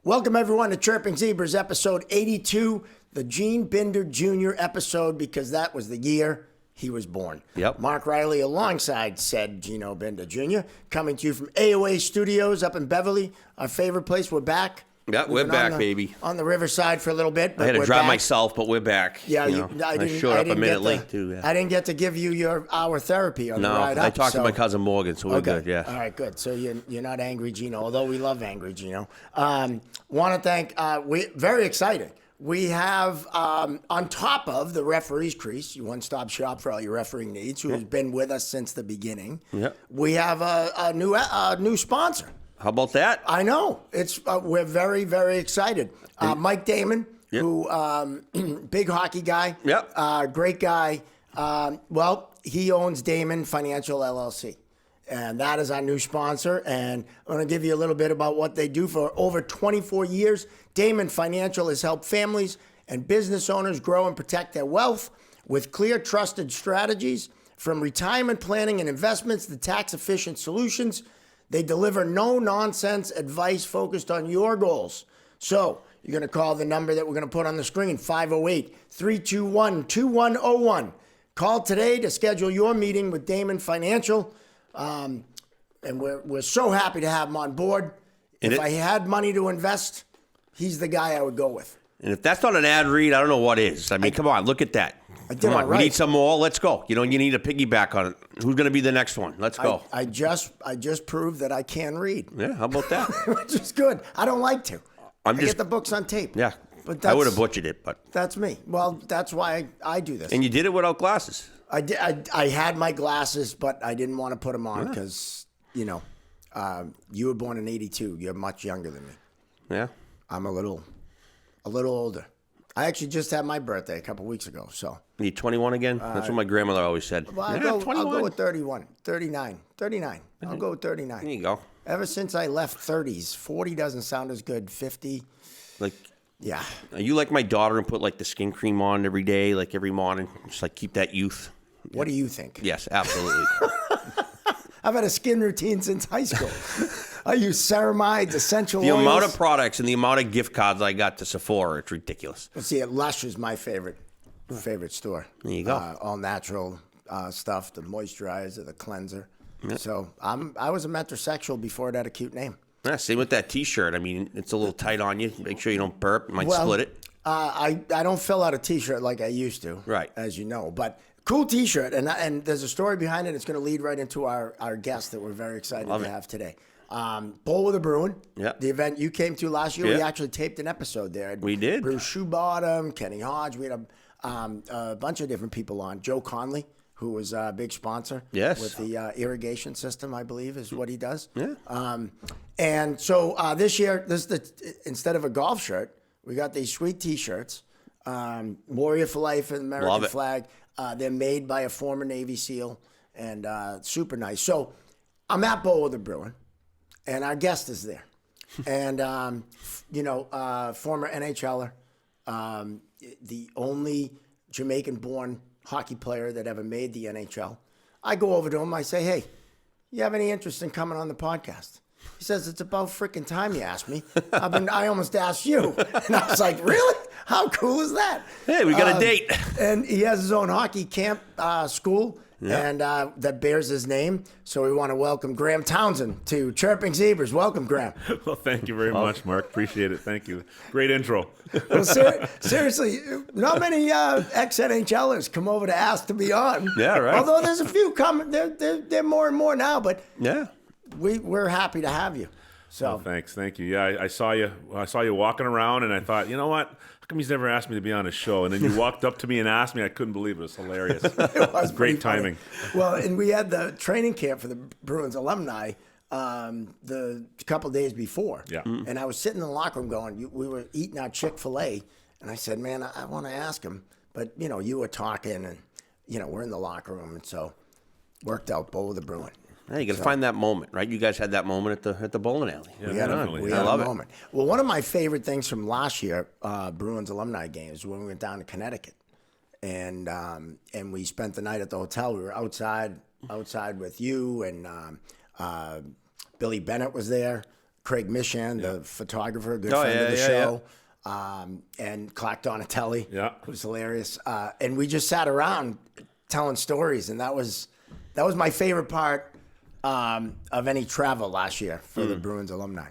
Welcome, everyone, to Chirping Zebras, episode 82, the Gene Binder Jr. episode, because that was the year he was born. Yep. Mark Riley alongside said Gino Binder Jr., coming to you from AOA Studios up in Beverly, our favorite place. We're back. Yeah, we're back, baby. On the riverside for a little bit. But I had to we're drive back. myself, but we're back. Yeah, I showed up a minute late, too. Yeah. I didn't get to give you your hour therapy on the ride up. I talked to my cousin Morgan, so we're good, yeah. All right, good. So you're not angry, Gino, although we love angry Gino. Want to thank, very exciting. We have, on top of the referee's crease, your one-stop shop for all your refereeing needs, who has been with us since the beginning. Yep. We have a new sponsor. How about that? I know. We're very, very excited. Mike Damon, who big hockey guy. Yep. Great guy. He owns Damon Financial LLC. And that is our new sponsor. And I'm going to give you a little bit about what they do. For over 24 years, Damon Financial has helped families and business owners grow and protect their wealth with clear, trusted strategies. From retirement planning and investments to tax-efficient solutions, they deliver no-nonsense advice focused on your goals. So you're going to call the number that we're going to put on the screen, 508-321-2101. Call today to schedule your meeting with Damon Financial. And we're so happy to have him on board. If I had money to invest, he's the guy I would go with. And if that's not an ad read, I don't know what is. I mean, come on, look at that. Come on, we need some more. Let's go. You need a piggyback on it. Who's going to be the next one? Let's go. I just proved that I can read. Yeah, how about that? Which is good. I don't like to. I get the books on tape. Yeah, but I would have butchered it, but that's me. Well, that's why I do this. And you did it without glasses. I did. I had my glasses, but I didn't want to put them on because you were born in '82. You're much younger than me. Yeah, I'm a little older. I actually just had my birthday a couple weeks ago. So you 21 again? That's what my grandmother always said. Well, I'll go with 31, 39. I'll go with 39. There you go. Ever since I left 30s, 40 doesn't sound as good. 50, yeah. Are you like my daughter and put like the skin cream on every day, like every morning, just like keep that youth? What do you think? Yes, absolutely. I've had a skin routine since high school. I use ceramides, essential oils. The amount of products and the amount of gift cards I got to Sephora, it's ridiculous. Well, see, Lush is my favorite store. There you go. All natural stuff, the moisturizer, the cleanser. Yeah. So I was a metrosexual before it had a cute name. Yeah, same with that T-shirt. I mean, it's a little tight on you. Make sure you don't burp. You might split it. I don't fill out a T-shirt like I used to, right? As you know, but cool T-shirt, and there's a story behind it. It's going to lead right into our guest that we're very excited to have today. Bowl with the Bruin, the event you came to last year. We actually taped an episode there. We did. Bruce Shoebottom, Kenny Hodge. We had a bunch of different people on. Joe Conley, who was a big sponsor. Yes. With the irrigation system, I believe, is what he does. Yeah. And so this year, instead of a golf shirt, we got these sweet T-shirts. Warrior for Life and American flag. They're made by a former Navy SEAL and super nice. So I'm at Bowl with the Bruin, and our guest is there. And, former NHLer, the only Jamaican-born hockey player that ever made the NHL. I go over to him. I say, hey, you have any interest in coming on the podcast? He says, it's about freaking time you asked me. I almost asked you. And I was like, really? How cool is that? Hey, we got a date. And he has his own hockey camp school, and that bears his name. So we want to welcome Graham Townshend to Chirping Zebras. Welcome, Graham. Well, thank you very much, Mark. Appreciate it. Thank you. Great intro. Well, seriously, not many ex-NHLers come over to ask to be on. Yeah, right. Although there's a few coming. They're more and more now, but yeah. We're happy to have you. So thanks, thank you. Yeah, I saw you. I saw you walking around, and I thought, you know what? How come he's never asked me to be on his show? And then you walked up to me and asked me. I couldn't believe it. It was hilarious. It was great timing. Well, and we had the training camp for the Bruins alumni the couple days before. Yeah. And I was sitting in the locker room going, we were eating our Chick-fil-A, and I said, man, I want to ask him, but you were talking, and we're in the locker room, and so worked out. Bowl with the Bruin. Yeah, you got to find that moment, right? You guys had that moment at the bowling alley. Yeah, we had a moment. Well, one of my favorite things from last year, Bruins alumni games, when we went down to Connecticut, and we spent the night at the hotel. We were outside with you, and Billy Bennett was there. Craig Mishan, the photographer, good Oh, friend of the yeah, show, and Clark Donatelli, who's hilarious. And we just sat around telling stories, and that was my favorite part of any travel last year for the Bruins alumni.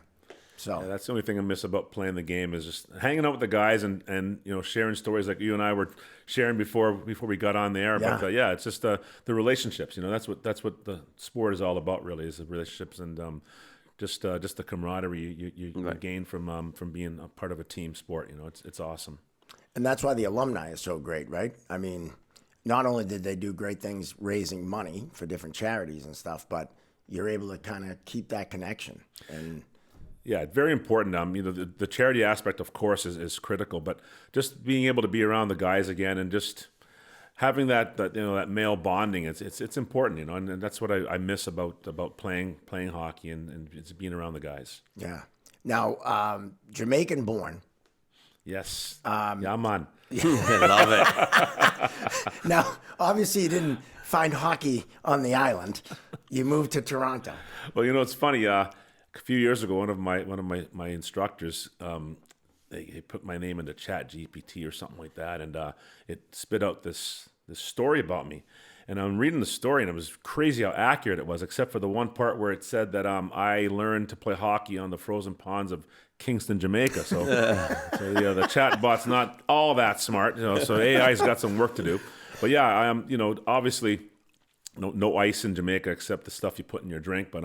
So Yeah, that's the only thing I miss about playing the game is just hanging out with the guys and sharing stories like you and I were sharing before we got on the air. Yeah. But it's just the relationships. That's what the sport is all about. Really, is the relationships and just the camaraderie you gain from being a part of a team sport. It's awesome. And that's why the alumni is so great, right? I mean, not only did they do great things raising money for different charities and stuff, but you're able to kind of keep that connection. And yeah, very important. The charity aspect, of course, is critical, but just being able to be around the guys again and just having that male bonding, it's important, and that's what I miss about playing hockey and it's being around the guys. yeah. Now, Jamaican born. Yes. Yeah, man. I love it. Now, obviously, you didn't find hockey on the island. You moved to Toronto. Well, it's funny. A few years ago, one of my instructors, they put my name into Chat GPT or something like that, and it spit out this story about me. And I'm reading the story, and it was crazy how accurate it was, except for the one part where it said that I learned to play hockey on the frozen ponds of Kingston, Jamaica. So, the chat bot's not all that smart. So AI's got some work to do. But yeah, I'm obviously no ice in Jamaica except the stuff you put in your drink. But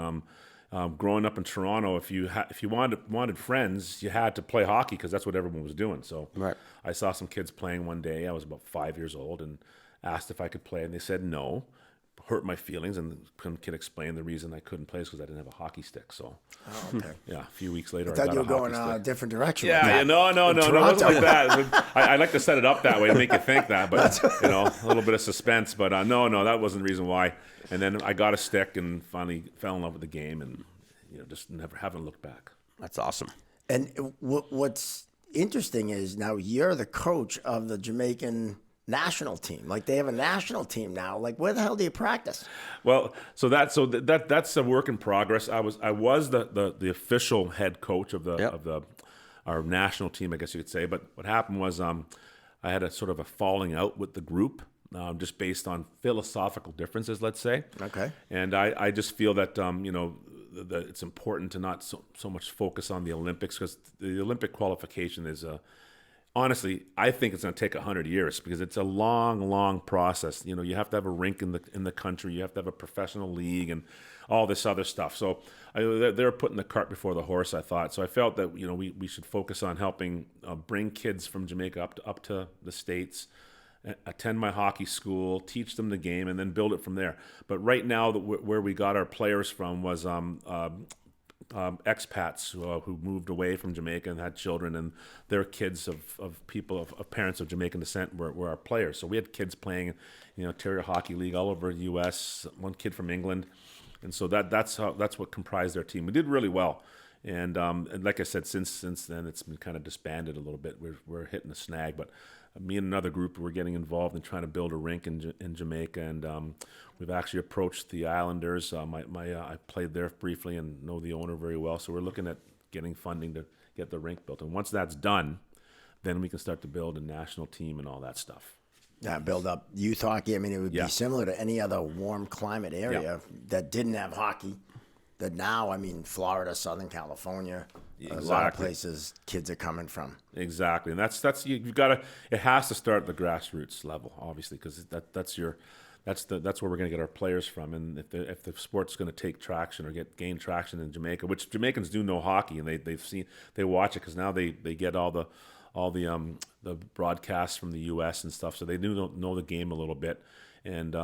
growing up in Toronto, if you wanted friends, you had to play hockey because that's what everyone was doing. So Right. I saw some kids playing one day. I was about 5 years old and asked if I could play, and they said no. Hurt my feelings, and couldn't explain the reason I couldn't play is because I didn't have a hockey stick. So, Okay. yeah, a few weeks later, I I thought got you a were going hockey a stick. different direction. Yeah, no, it wasn't like that. I like to set it up that way to make you think that, but a little bit of suspense. But no, that wasn't the reason why. And then I got a stick and finally fell in love with the game, and just haven't looked back. That's awesome. And what's interesting is now you're the coach of the Jamaican national team. Like, they have a national team now. Like, where the hell do you practice? Well, that's a work in progress. I was the official head coach of our national team, I guess you could say. But what happened was I had a sort of a falling out with the group, just based on philosophical differences, let's say. Okay. And I just feel that that it's important to not so much focus on the Olympics, because the Olympic qualification is honestly, I think it's going to take 100 years because it's a long, long process. You have to have a rink in the country. You have to have a professional league and all this other stuff. So they're putting the cart before the horse, I thought. So I felt that we should focus on helping bring kids from Jamaica up to the States, attend my hockey school, teach them the game, and then build it from there. But right now, where we got our players from was expats who moved away from Jamaica and had children, and their kids of people of parents of Jamaican descent were our players. So we had kids playing, Ontario Hockey League all over the U.S. One kid from England, and so that's what comprised our team. We did really well, and like I said, since then it's been kind of disbanded a little bit. We're hitting a snag, but me and another group were getting involved in trying to build a rink in Jamaica, and we've actually approached the Islanders. I played there briefly and know the owner very well, so we're looking at getting funding to get the rink built. And once that's done, then we can start to build a national team and all that stuff. Yeah, build up youth hockey. I mean, it would be similar to any other warm climate area that didn't have hockey. That now, I mean, Florida, Southern California, a lot of places kids are coming from. Exactly, and that's you've got to. It has to start at the grassroots level, obviously, because that's where we're going to get our players from. And if the sport's going to take traction or gain traction in Jamaica, which Jamaicans do know hockey, and they watch it because now they get all the broadcasts from the U.S. and stuff, so they do know the game a little bit. And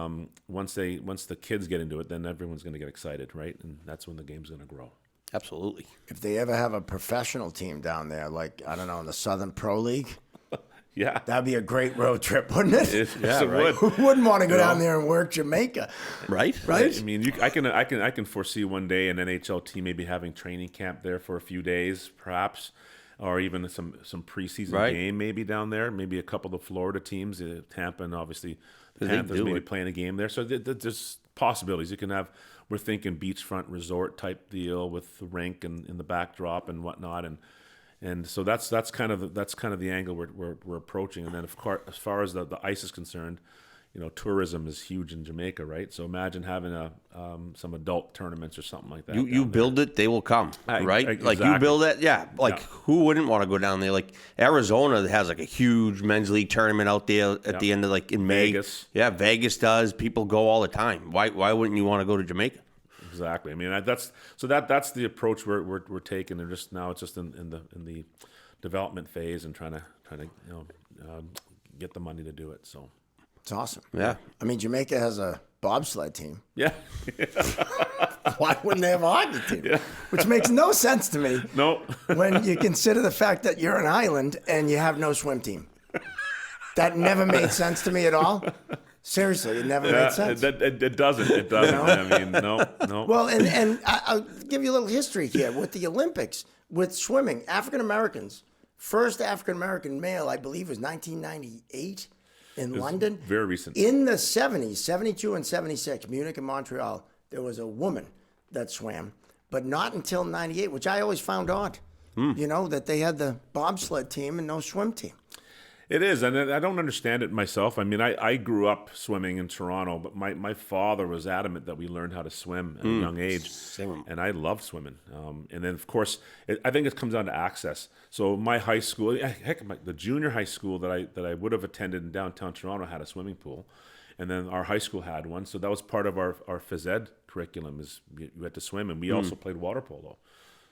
once the kids get into it, then everyone's going to get excited, right? And that's when the game's going to grow. Absolutely. If they ever have a professional team down there, like, I don't know, in the Southern Pro League, yeah, that'd be a great road trip, wouldn't it? It right. would. Who wouldn't want to go down there and work Jamaica? Right? Right? I mean, I can foresee one day an NHL team maybe having training camp there for a few days, perhaps. or even some preseason game maybe down there. Maybe a couple of the Florida teams, Tampa, and obviously the Panthers maybe playing a game there. So there's possibilities. You can have. We're thinking beachfront resort type deal with the rink and in the backdrop and whatnot, and so that's kind of the angle we're approaching. And then of course, as far as the ice is concerned, tourism is huge in Jamaica, right? So imagine having some adult tournaments or something like that. You build it, they will come, right? Exactly. Like you build it, who wouldn't want to go down there? Like Arizona has like a huge men's league tournament out there at the end of in May. Vegas. Yeah, Vegas does. People go all the time. Why wouldn't you want to go to Jamaica? Exactly. I mean, that's the approach we're taking. And just now, it's just in the development phase and trying to get the money to do it. So It's awesome. Yeah. I mean, Jamaica has a bobsled team. yeah. Why wouldn't they have a hockey team? Yeah. Which makes no sense to me. No. When you consider the fact that you're an island and you have no swim team. That never made sense to me at all. Seriously, it never made sense. It doesn't. It doesn't. I mean, no. Well, and I'll give you a little history here with the Olympics, with swimming. African Americans, first African American male, I believe, was 1998 in London. Very recent. In the 70s, 72 and 76, Munich and Montreal, there was a woman that swam, but not until 98, which I always found odd. That they had the bobsled team and no swim team. It is, and I don't understand it myself. I mean, I grew up swimming in Toronto, but my father was adamant that we learned how to swim at a young age, and I loved swimming. And then, of course, I think it comes down to access. So my high school, the junior high school that I would have attended in downtown Toronto had a swimming pool, and then our high school had one. So that was part of our phys ed curriculum, is you had to swim, and we also played water polo.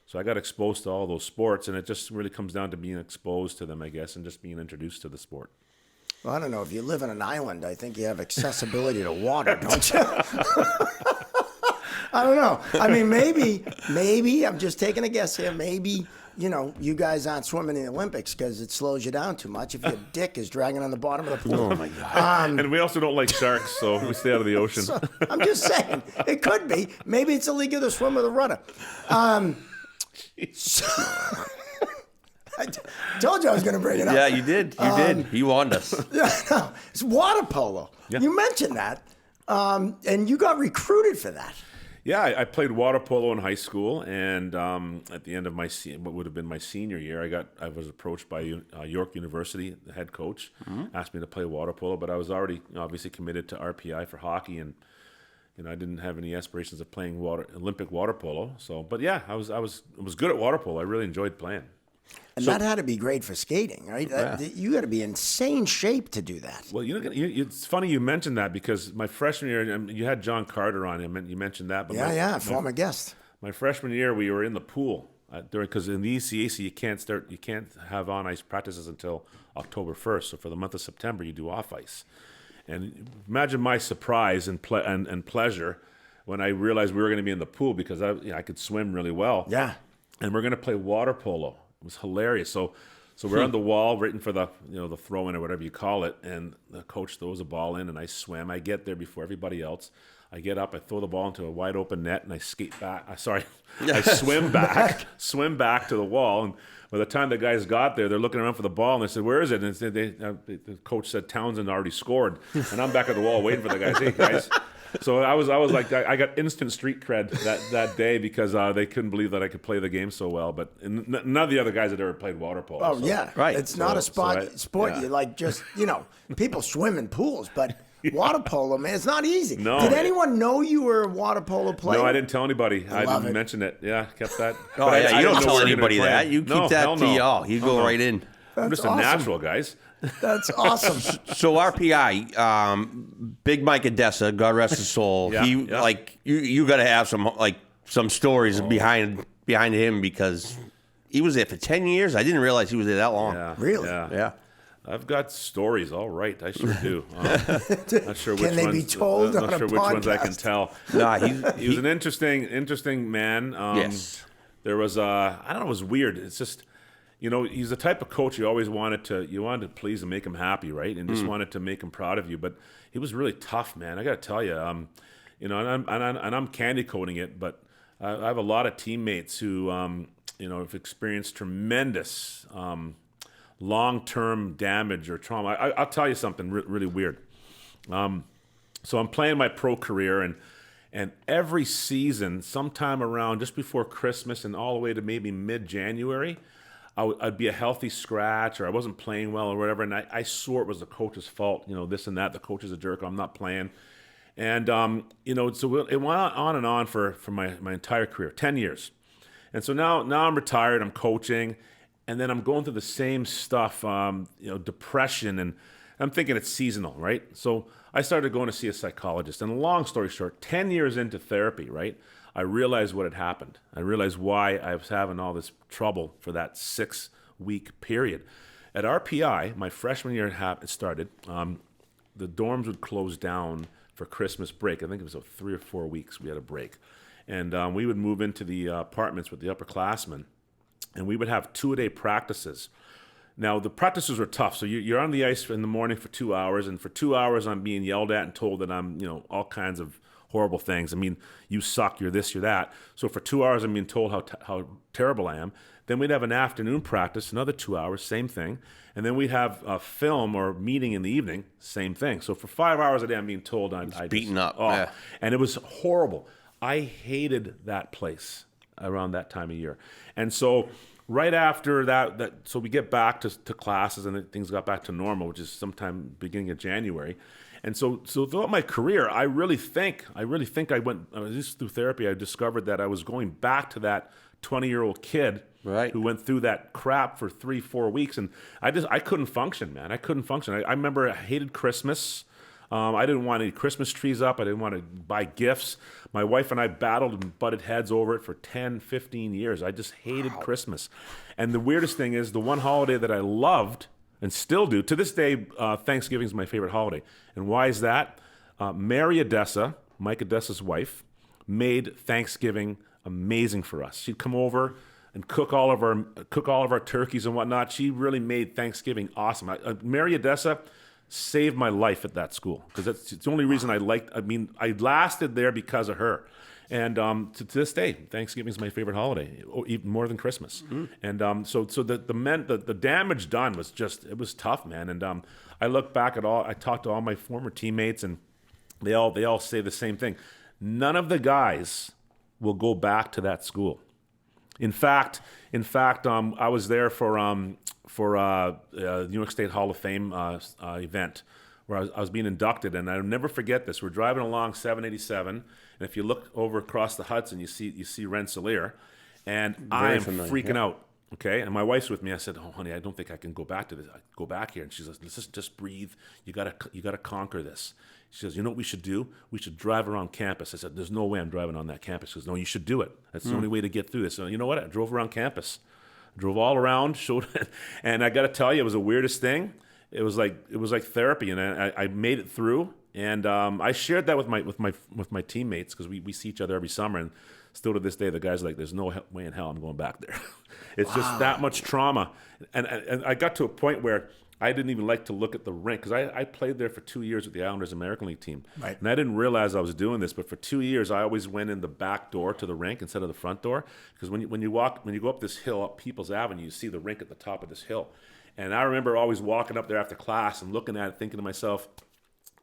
So I got exposed to all those sports, and it just really comes down to being exposed to them, I guess, and just being introduced to the sport. Well, I don't know. If you live on an island, I think you have accessibility to water, don't you? I don't know. I mean, maybe, I'm just taking a guess here, maybe, you guys aren't swimming in the Olympics because it slows you down too much if your dick is dragging on the bottom of the pool. Oh, my God. And we also don't like sharks, so we stay out of the ocean. So, I'm just saying, it could be. Maybe it's illegal to swim with a rudder. So, I told you I was going to bring it up. Yeah, you did. You did. He warned us. No, it's water polo. Yeah. You mentioned that, and you got recruited for that. Yeah, I played water polo in high school, and at the end of what would have been my senior year, I was approached by York University, the head coach, asked me to play water polo, but I was already obviously committed to RPI for hockey, and I didn't have any aspirations of playing Olympic water polo. So, but yeah, I was good at water polo. I really enjoyed playing. And that had to be great for skating, right? You got to be in insane shape to do that. Well, it's funny you mentioned that, because my freshman year, you had John Carter on. You mentioned that. But former guest. My freshman year, we were in the pool because in the ECAC you can't have on ice practices until October 1st. So for the month of September, you do off ice. And imagine my surprise and pleasure when I realized we were going to be in the pool, because I could swim really well. Yeah. And we're going to play water polo. It was hilarious. So we're on the wall waiting for the throw in or whatever you call it, and the coach throws a ball in, and I swim. I get there before everybody else. I get up, I throw the ball into a wide open net, and I skate back. I swim back to the wall, and by the time the guys got there, they're looking around for the ball, and they said, "Where is it?" And the coach said Townsend already scored, and I'm back at the wall waiting for the guys. Hey guys. So I was like, I got instant street cred that day, because they couldn't believe that I could play the game so well. But none of the other guys had ever played water polo. Oh, so. Yeah. Right. It's not a sport. You like just, people swim in pools, but water polo, man, it's not easy. No. Did anyone know you were a water polo player? No, I didn't tell anybody. I didn't mention it. Yeah, kept that. Oh, yeah, you don't tell anybody that. that. You keep that to y'all. You go right in. I'm just awesome. a natural, guys. That's awesome. So RPI, Big Mike Odessa, God rest his soul. Yeah, You got to have some stories behind him, because he was there for 10 years. I didn't realize he was there that long. Yeah, Really? Yeah. I've got stories, all right. I sure do. Not sure which Can they ones, be told I'm on not a sure which ones I can podcast? tell. Nah, He was an interesting man. Yes. There was I don't know. It was weird. It's just, he's the type of coach you always wanted to please and make him happy, right? And just wanted to make him proud of you. But he was really tough, man. I got to tell you, and I'm candy coating it, but I have a lot of teammates who have experienced tremendous long-term damage or trauma. I'll tell you something really weird. So I'm playing my pro career, and every season, sometime around just before Christmas and all the way to maybe mid-January, I'd be a healthy scratch, or I wasn't playing well or whatever, and I swore it was the coach's fault, this and that. The coach is a jerk. I'm not playing. And, so it went on and on for my entire career, 10 years. And so now I'm retired, I'm coaching, and then I'm going through the same stuff, depression, and I'm thinking it's seasonal, right? So I started going to see a psychologist. And long story short, 10 years into therapy, right, I realized what had happened. I realized why I was having all this trouble for that 6-week period. At RPI, my freshman year it started, the dorms would close down for Christmas break. I think it was 3 or 4 weeks we had a break. And we would move into the apartments with the upperclassmen, and we would have 2-a-day practices. Now, the practices were tough. So you're on the ice in the morning for 2 hours, and for 2 hours I'm being yelled at and told that I'm, all kinds of horrible things. I mean, you suck, you're this, you're that. So for 2 hours I'm being told how terrible I am. Then we'd have an afternoon practice, another 2 hours, same thing. And then we'd have a film or meeting in the evening, same thing. So for 5 hours a day I'm being told I'm beaten up. Yeah. And it was horrible. I hated that place around that time of year. And so right after that, so we get back to classes and things got back to normal, which is sometime beginning of January. And so throughout my career, I really think I went, just through therapy, I discovered that I was going back to that 20-year-old kid right, who went through that crap for 3-4 weeks. And I couldn't function, man. I couldn't function. I remember I hated Christmas. I didn't want any Christmas trees up. I didn't want to buy gifts. My wife and I battled and butted heads over it for 10, 15 years. I just hated Christmas. And the weirdest thing is the one holiday that I loved and still do, to this day, Thanksgiving is my favorite holiday. And why is that? Mary Odessa, Mike Odessa's wife, made Thanksgiving amazing for us. She'd come over and cook all of our turkeys and whatnot. She really made Thanksgiving awesome. Mary Odessa saved my life at that school, because that's the only reason I lasted there because of her. And to this day, Thanksgiving is my favorite holiday, even more than Christmas. Mm-hmm. And so the damage done was it was tough, man. And I look back I talked to all my former teammates, and they all say the same thing. None of the guys will go back to that school. In fact, I was there for New York State Hall of Fame event where I was being inducted, and I'll never forget this. We're driving along 787, and if you look over across the Hudson, you see Rensselaer, and I am freaking out. Okay, and my wife's with me. I said, "Oh, honey, I don't think I can go back to this. Go back here." And she says, "Let's just breathe. You gotta conquer this." She says, "You know what we should do? We should drive around campus." I said, "There's no way I'm driving on that campus." She goes, "No, you should do it. That's the only way to get through this." So you know what? I drove around campus, drove all around, showed, and I got to tell you, it was the weirdest thing. It was like therapy, and I made it through. And I shared that with my teammates, because we see each other every summer, and still to this day, the guys are like, "There's no way in hell I'm going back there." It's just that much trauma, and I got to a point where I didn't even like to look at the rink, because I played there for 2 years with the Islanders American League team. Right. And I didn't realize I was doing this, but for 2 years I always went in the back door to the rink instead of the front door, because when you go up this hill, up People's Avenue, you see the rink at the top of this hill. And I remember always walking up there after class and looking at it, thinking to myself,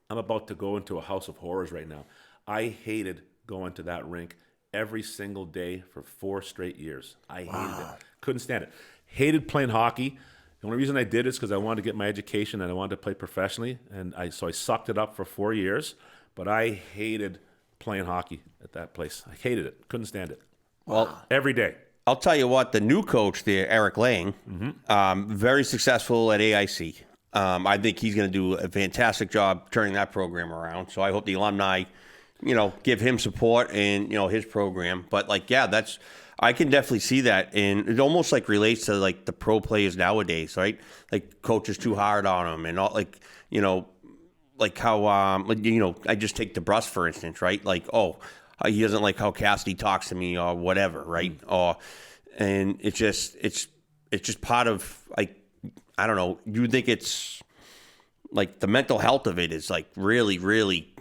I'm about to go into a house of horrors right now. I hated going to that rink every single day for 4 straight years. I hated it. Couldn't stand it. Hated playing hockey. The only reason I did it is because I wanted to get my education and I wanted to play professionally. And so I sucked it up for 4 years. But I hated playing hockey at that place. I hated it. Couldn't stand it. Well, every day. I'll tell you what, the new coach there, Eric Lang, very successful at AIC. I think he's going to do a fantastic job turning that program around. So I hope the alumni, give him support in, his program. But I can definitely see that. And it almost relates to the pro players nowadays, right? Like coaches too hard on them and all, how, I just take DeBrus, for instance, right? He doesn't like how Cassidy talks to me or whatever, right? And it's just part of, I don't know, you think it's the mental health of it is really, really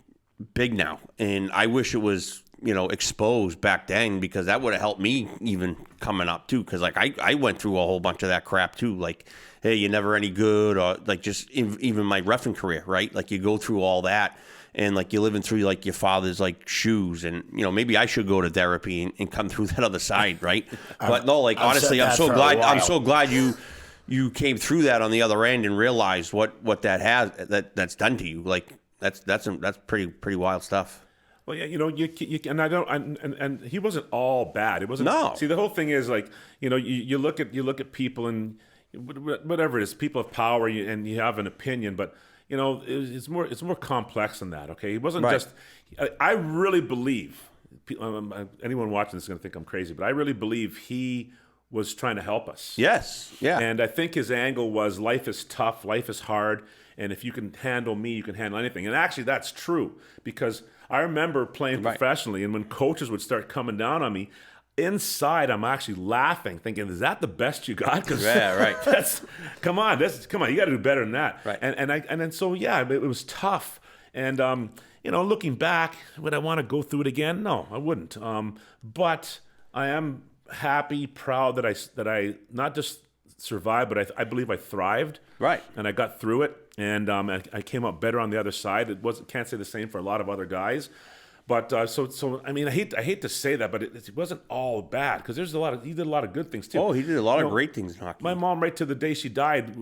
big now. And I wish it was exposed back then, because that would have helped me even coming up too. Because like I went through a whole bunch of that crap too. Like, hey, you're never any good, or like just even my reffing career, right? Like you go through all that, and like you're living through like your father's like shoes, and maybe I should go to therapy and come through that other side, right? But no, like honestly, I'm so glad. I'm so glad you came through that on the other end and realized what that's done to you. Like that's pretty wild stuff. Well, yeah, you and I don't, and he wasn't all bad. It wasn't. No. See, the whole thing is like, you look at people, and whatever it is, people of power, and you have an opinion, but it's more complex than that. Okay, he wasn't Right. just. I really believe anyone watching this is going to think I'm crazy, but I really believe he was trying to help us. Yes. Yeah. And I think his angle was, life is tough, life is hard, and if you can handle me, you can handle anything. And actually, that's true, because I remember playing professionally, and when coaches would start coming down on me, inside I'm actually laughing, thinking, "Is that the best you got?" Yeah, right. Come on, you got to do better than that. Right. And then so yeah, it was tough. And looking back, would I want to go through it again? No, I wouldn't. But I am happy, proud that I not just survived, but I believe I thrived. Right. And I got through it, and I came out better on the other side. Can't say the same for a lot of other guys, but so I mean, I hate to say that, but it wasn't all bad, because he did a lot of good things too. Oh, he did a lot of great things in hockey. My mom, right to the day she died,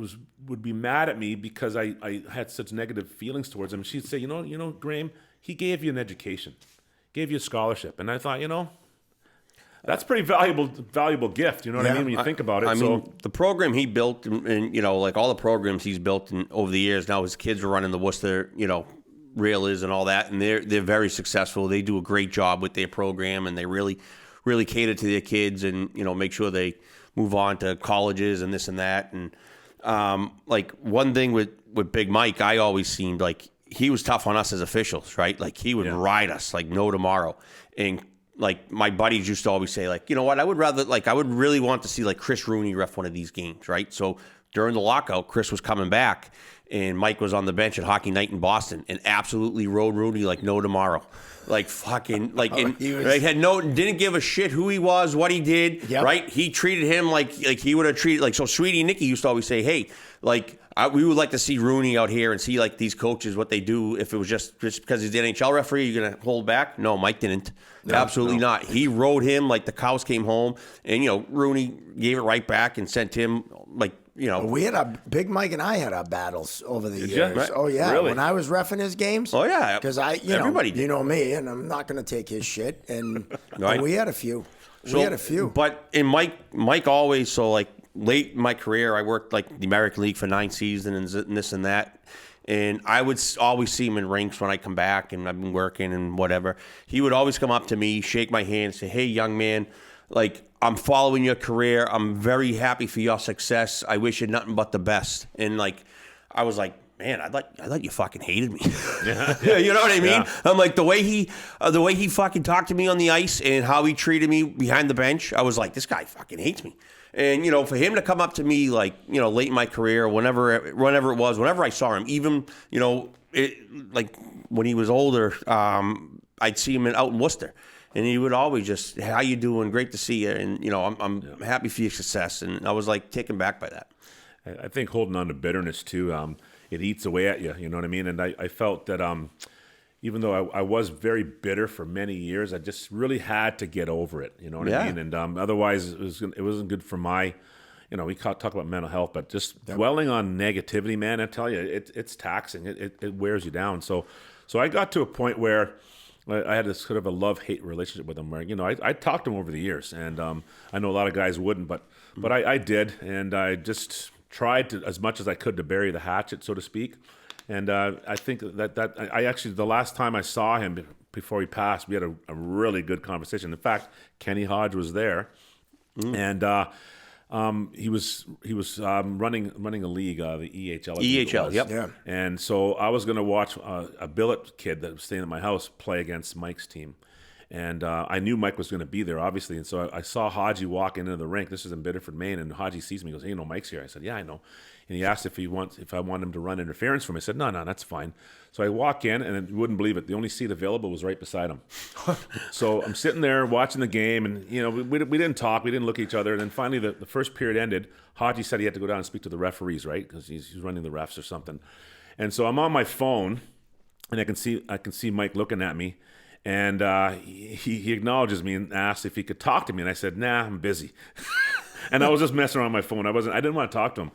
would be mad at me because I had such negative feelings towards him. She'd say, Graham, he gave you an education, gave you a scholarship, and I thought, that's a pretty valuable gift. You know what I mean, when you think about it. I mean, the program he built, and like all the programs he's built over the years. Now his kids are running the Worcester, Railers and all that, and they're very successful. They do a great job with their program, and they really cater to their kids, and make sure they move on to colleges and this and that. And like one thing with Big Mike, I always seemed like he was tough on us as officials, right? Like he would ride us like no tomorrow. And like my buddies used to always say, like, you know what, I would really want to see like Chris Rooney ref one of these games, right? So during the lockout, Chris was coming back, and Mike was on the bench at Hockey Night in Boston, and absolutely rode Rooney like no tomorrow. Like fucking, like, didn't give a shit who he was, what he did, right? He treated him like he would have treated, like, so Sweetie and Nicky used to always say, hey, like, we would like to see Rooney out here and see like these coaches, what they do. If it was just because he's the NHL referee, you're going to hold back? No, Mike didn't. Absolutely not. He rode him like the cows came home, and, Rooney gave it right back and sent him like, We had Big Mike and I had our battles over the years. Right. Oh yeah, Really? when I was reffing his games. Oh yeah, because everybody did. You know me, and I'm not going to take his shit. And Right. we had a few. But in Mike always, so like late in my career, I worked like the American League for 9 seasons and this and that. And I would always see him in rinks when I come back, and I've been working and whatever. He would always come up to me, shake my hand, say, "Hey, young man, like, I'm following your career. I'm very happy for your success. I wish you nothing but the best." And like, I was like, man, I thought you fucking hated me. Yeah. You know what I mean? Yeah. I'm like, the way he fucking talked to me on the ice and how he treated me behind the bench, I was like, this guy fucking hates me. And, for him to come up to me, like, late in my career, whenever it was, whenever I saw him, even, like when he was older, I'd see him out in Worcester. And he would always just, "How you doing? Great to see you." And, I'm happy for your success. And I was like taken back by that. I think holding on to bitterness too, it eats away at you. You know what I mean? And I felt that even though I was very bitter for many years, I just really had to get over it. You know what I mean? And otherwise, it wasn't good for my. We talk about mental health, but just dwelling on negativity, man, I tell you, it's taxing. It wears you down. So I got to a point where I had this sort of a love-hate relationship with him, where I talked to him over the years, and I know a lot of guys wouldn't, but I did, and I just tried to, as much as I could, to bury the hatchet, so to speak. And I think that I actually, the last time I saw him before he passed, we had a really good conversation. In fact, Kenny Hodge was there, and he was running a league, the EHL. EHL, yep. Yeah. And so I was going to watch a billet kid that was staying at my house play against Mike's team. And I knew Mike was going to be there, obviously. And so I saw Haji walk into the rink. This is in Biddeford, Maine. And Haji sees me. He goes, hey, you know, Mike's here. I said, yeah, I know. And he asked if I want him to run interference for me. I said, no, that's fine. So I walk in, and you wouldn't believe it. The only seat available was right beside him. So I'm sitting there watching the game, and you know, we didn't talk. We didn't look at each other. And then finally, the first period ended. Haji said he had to go down and speak to the referees, right? Because he's running the refs or something. And so I'm on my phone, and I can see Mike looking at me. And he acknowledges me and asks if he could talk to me. And I said, nah, I'm busy. And I was just messing around on my phone. I didn't want to talk to him.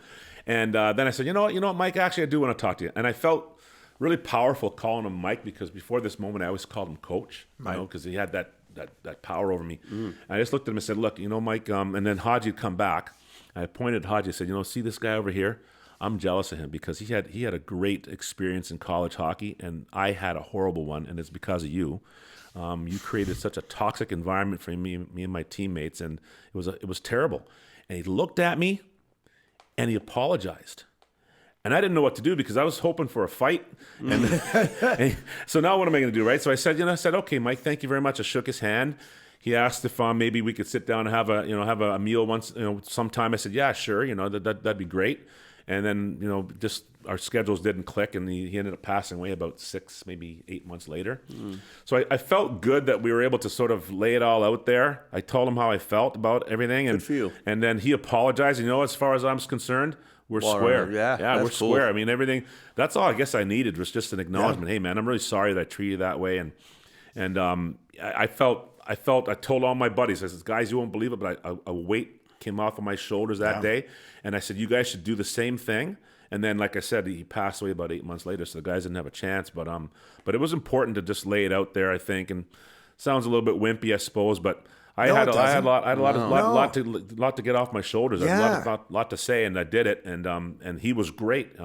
And then I said, you know what, Mike, actually, I do want to talk to you. And I felt really powerful calling him Mike, because before this moment, I always called him Coach, you know, because he had that power over me. And I just looked at him and said, look, you know, Mike, and then Haji had come back. I pointed at Haji and said, you know, see this guy over here? I'm jealous of him because he had a great experience in college hockey, and I had a horrible one, and it's because of you. You created such a toxic environment for me and my teammates, and it was terrible. And he looked at me, and he apologized. And I didn't know what to do because I was hoping for a fight. And so now what am I going to do, right? So I said, okay, Mike, thank you very much. I shook his hand. He asked if maybe we could sit down and have a meal once, sometime. I said, yeah, sure, that'd be great. And then, just our schedules didn't click, and he ended up passing away about 6, maybe 8 months later. So I felt good that we were able to sort of lay it all out there. I told him how I felt about everything. And, Good for you. And then he apologized. As far as I'm concerned, we're square. Yeah, we're square. I mean, everything. That's all I guess I needed was just an acknowledgement. Yeah. Hey, man, I'm really sorry that I treated you that way. And I told all my buddies, I said, guys, you won't believe it, but a weight came off of my shoulders that day. And I said, you guys should do the same thing. And then, like I said, he passed away about 8 months later, so the guys didn't have a chance. But it was important to just lay it out there, I think. And sounds a little bit wimpy, I suppose, but I had a lot to get off my shoulders. Yeah. I had a lot to say, and I did it. And he was great.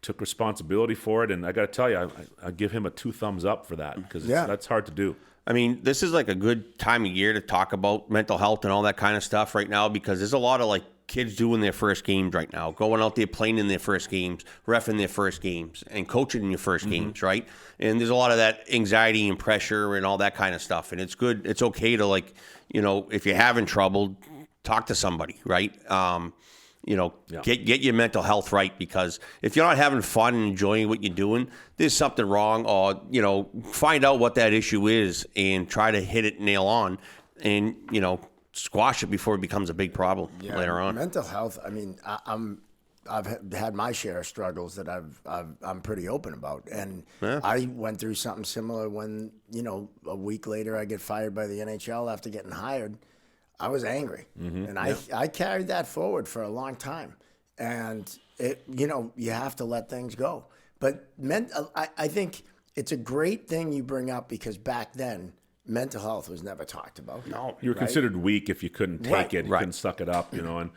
Took responsibility for it, and I got to tell you, I give him a 2 thumbs up for that, because that's hard to do. I mean, this is like a good time of year to talk about mental health and all that kind of stuff right now, because there's a lot of like kids doing their first games right now, going out there playing in their first games, reffing their first games, and coaching in your first games, right? And there's a lot of that anxiety and pressure and all that kind of stuff. And it's good. It's okay to, like, if you're having trouble, talk to somebody, right? Get your mental health right, because if you're not having fun and enjoying what you're doing, there's something wrong. Or, find out what that issue is and try to hit it nail on, and, squash it before it becomes a big problem later on. Mental health. I mean, I've had my share of struggles that I'm pretty open about, and I went through something similar when a week later I get fired by the NHL after getting hired. I was angry, and I carried that forward for a long time, and you have to let things go. But I think it's a great thing you bring up, because back then, mental health was never talked about. No, you were considered weak if you couldn't take it, you couldn't suck it up, and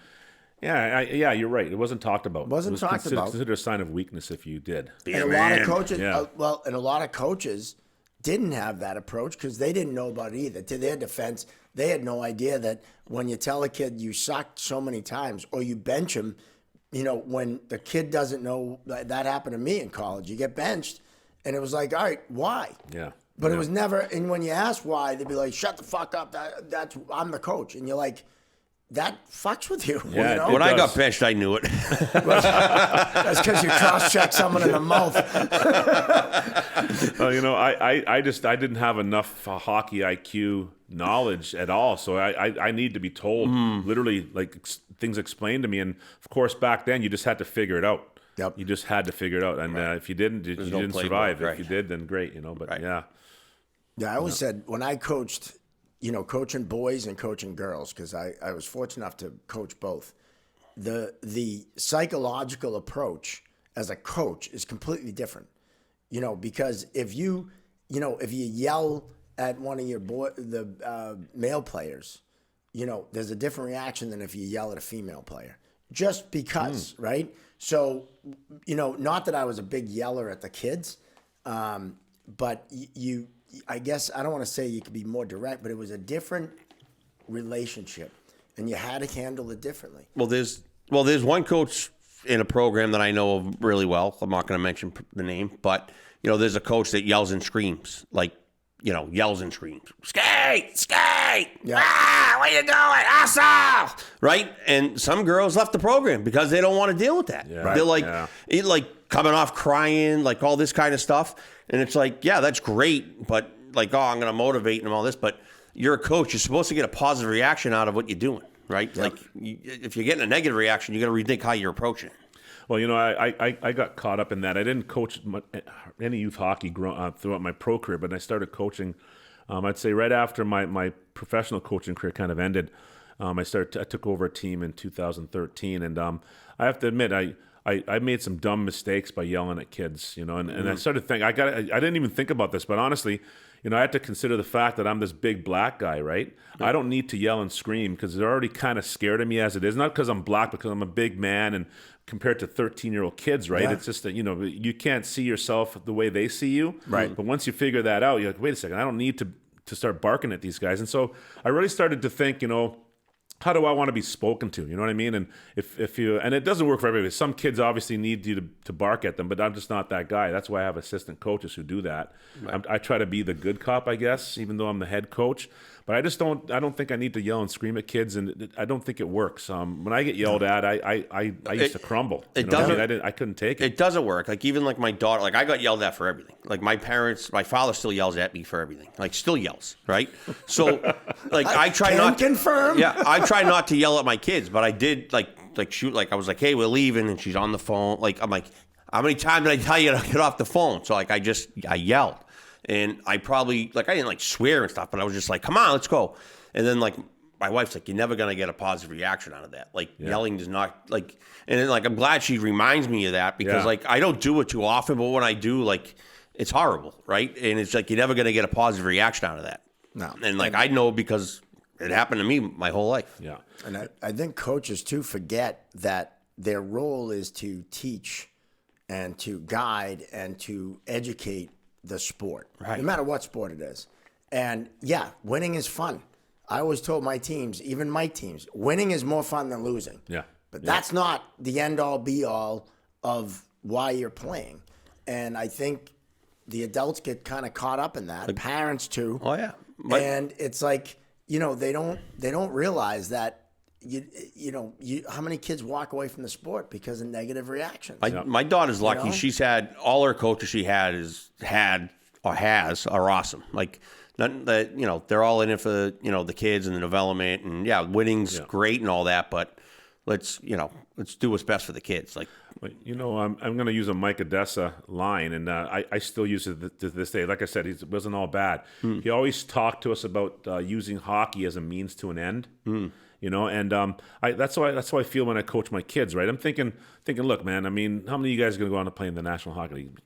you're right. It wasn't talked about. It was considered a sign of weakness if you did. And a lot of coaches, and a lot of coaches didn't have that approach because they didn't know about it either. To their defense, they had no idea that when you tell a kid you sucked so many times, or you bench him, when the kid doesn't know, that happened to me in college. You get benched, and it was like, all right, why? Yeah. But it was never, and when you ask why, they'd be like, shut the fuck up, I'm the coach. And you're like, that fucks with you. Yeah, When I got benched, I knew it. That's because you cross-check someone in the mouth. I didn't have enough hockey IQ knowledge at all, so I need to be told literally, like, things explained to me. And of course, back then you just had to figure it out. Yep. You just had to figure it out, and if you didn't, you didn't survive. If you did, then great, But yeah, I always said when I coached, coaching boys and coaching girls, because I was fortunate enough to coach both. The psychological approach as a coach is completely different, because if you yell at one of your male players, there's a different reaction than if you yell at a female player, just because, right? So, not that I was a big yeller at the kids, but I guess I don't want to say you could be more direct, but it was a different relationship, and you had to handle it differently. Well, there's one coach in a program that I know of really well. I'm not going to mention the name, but there's a coach that yells and screams, like, yells and screams, skate, skate, Yeah. what are you doing, asshole, right? And some girls left the program because they don't want to deal with that. Yeah. They're like, Yeah. coming off crying, like all this kind of stuff. And it's like, yeah, that's great, but like, oh, I'm going to motivate and all this, but you're a coach. You're supposed to get a positive reaction out of what you're doing, right? Yep. Like, if you're getting a negative reaction, you got to rethink how you're approaching it. Well, I got caught up in that. I didn't coach any youth hockey throughout my pro career, but I started coaching, I'd say right after my professional coaching career kind of ended. I took over a team in 2013, and I have to admit, I made some dumb mistakes by yelling at kids, and I started thinking, I didn't even think about this, but honestly, I had to consider the fact that I'm this big black guy, right? I don't need to yell and scream because they're already kind of scared of me as it is. Not because I'm black, because I'm a big man, and compared to 13-year-old kids, right? Yeah. It's just that, you can't see yourself the way they see you. Right. But once you figure that out, you're like, wait a second, I don't need to start barking at these guys. And so I really started to think, how do I want to be spoken to? You know what I mean? And if you, and it doesn't work for everybody. Some kids obviously need you to bark at them, but I'm just not that guy. That's why I have assistant coaches who do that. Right. I try to be the good cop, I guess, even though I'm the head coach. But I don't think I need to yell and scream at kids, and I don't think it works. When I get yelled at, I used to crumble. It doesn't. I couldn't take it. It doesn't work. Like, even like my daughter, like, I got yelled at for everything. Like, my father still yells at me for everything. Like, still yells, right? So, like, I try not to confirm. Yeah, I try not to yell at my kids, but I did shoot. Like, I was like, hey, we're leaving, and she's on the phone. Like, I'm like, how many times did I tell you to get off the phone? So, like, I yelled, and I probably, like, I didn't like swear and stuff, but I was just like, come on, let's go. And then, like, my wife's like, you're never going to get a positive reaction out of that. Like, yelling does not, like, and then, like, I'm glad she reminds me of that because, like, I don't do it too often, but when I do, like, it's horrible, right? And it's like, you're never going to get a positive reaction out of that. No. And, like, I know because it happened to me my whole life. Yeah. And I think coaches, too, forget that their role is to teach and to guide and to educate the sport, Right. no matter what sport it is. And, yeah, winning is fun. I always told my teams, even my teams, winning is more fun than losing. Yeah. But that's not the end-all, be-all of why you're playing. And I think the adults get kind of caught up in that. Parents, too. Oh, yeah. And it's like, they don't realize that, how many kids walk away from the sport because of negative reactions. My daughter's lucky. You know? She's had all her coaches she had are awesome. Like, not that, they're all in it for, the kids and the development, and winning's great and all that, but let's do what's best for the kids. Like, I'm going to use a Mike Odessa line, and I still use it to this day. Like I said, it wasn't all bad. He always talked to us about using hockey as a means to an end. And that's how I feel when I coach my kids. Right, I'm thinking, look, man. I mean, how many of you guys are going to go on to play in the National Hockey League?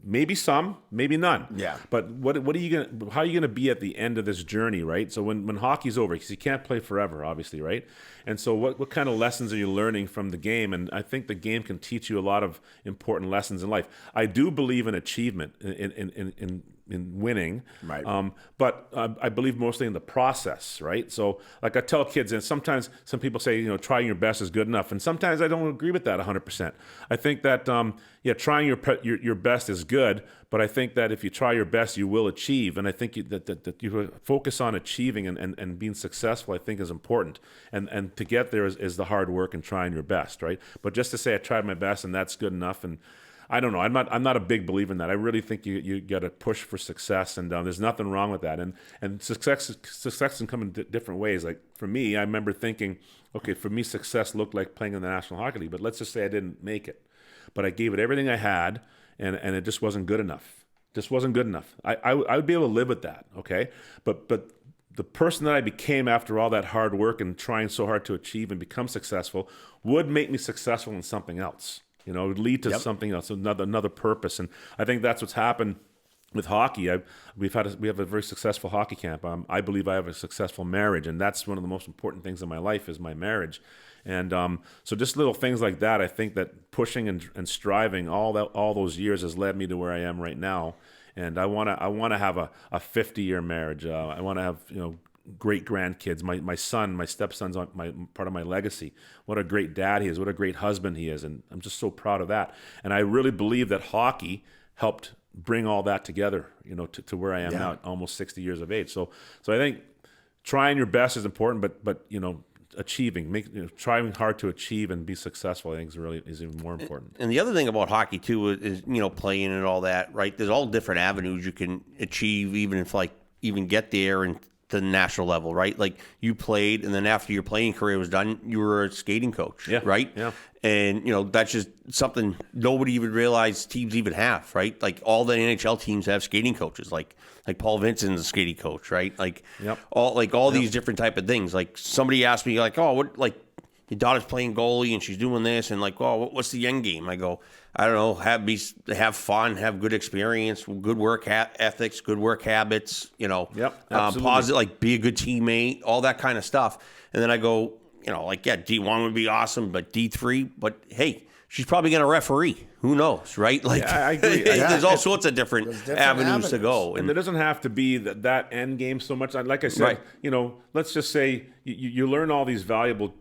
Maybe some, maybe none. Yeah. But what are you gonna? How are you gonna be at the end of this journey, right? So when hockey's over, because you can't play forever, obviously, right? And so what kind of lessons are you learning from the game? And I think the game can teach you a lot of important lessons in life. I do believe in achievement in winning, right? But I believe mostly in the process, right? So like I tell kids, and sometimes some people say, trying your best is good enough, and sometimes I don't agree with that 100%. I think that trying your best is good, but I think that if you try your best, you will achieve. And I think that you focus on achieving and being successful, I think, is important. And to get there is the hard work and trying your best, right? But just to say I tried my best and that's good enough, and I don't know. I'm not a big believer in that. I really think you got to push for success, and there's nothing wrong with that. And success can come in different ways. Like for me, I remember thinking, okay, for me, success looked like playing in the National Hockey League, but let's just say I didn't make it. But I gave it everything I had, and it just wasn't good enough. Just wasn't good enough. I would be able to live with that, okay? But the person that I became after all that hard work and trying so hard to achieve and become successful would make me successful in something else. It would lead to something else, another purpose. And I think that's what's happened with hockey. We have a very successful hockey camp. I believe I have a successful marriage, and that's one of the most important things in my life is my marriage. And so just little things like that, I think that pushing and striving all those years has led me to where I am right now. And I want to have a 50-year marriage. I want to have great grandkids. My son, my stepson's part of my legacy. What a great dad he is. What a great husband he is. And I'm just so proud of that. And I really believe that hockey helped bring all that together, to where I am now at almost 60 years of age. So I think trying your best is important, but achieving, trying hard to achieve and be successful, I think is even more important. And the other thing about hockey too is playing and all that, right? There's all different avenues you can achieve, even get there and to the national level, right? Like you played, and then after your playing career was done, you were a skating coach, right? Yeah. And that's just something nobody even realized teams even have, right? Like all the NHL teams have skating coaches, like Paul Vincent's a skating coach, right? Like all these different type of things. Like somebody asked me, like, oh, what, like your daughter's playing goalie and she's doing this, and like, oh, what's the end game? I go, I don't know, have fun, have good experience, good work ethics, good work habits, positive, like be a good teammate, all that kind of stuff. And then I go, D1 would be awesome, but D3, but hey, she's probably going to referee. Who knows, right? Like, I agree. There's all sorts of different avenues to go. And there doesn't have to be that end game so much. Like I said, let's just say you learn all these valuable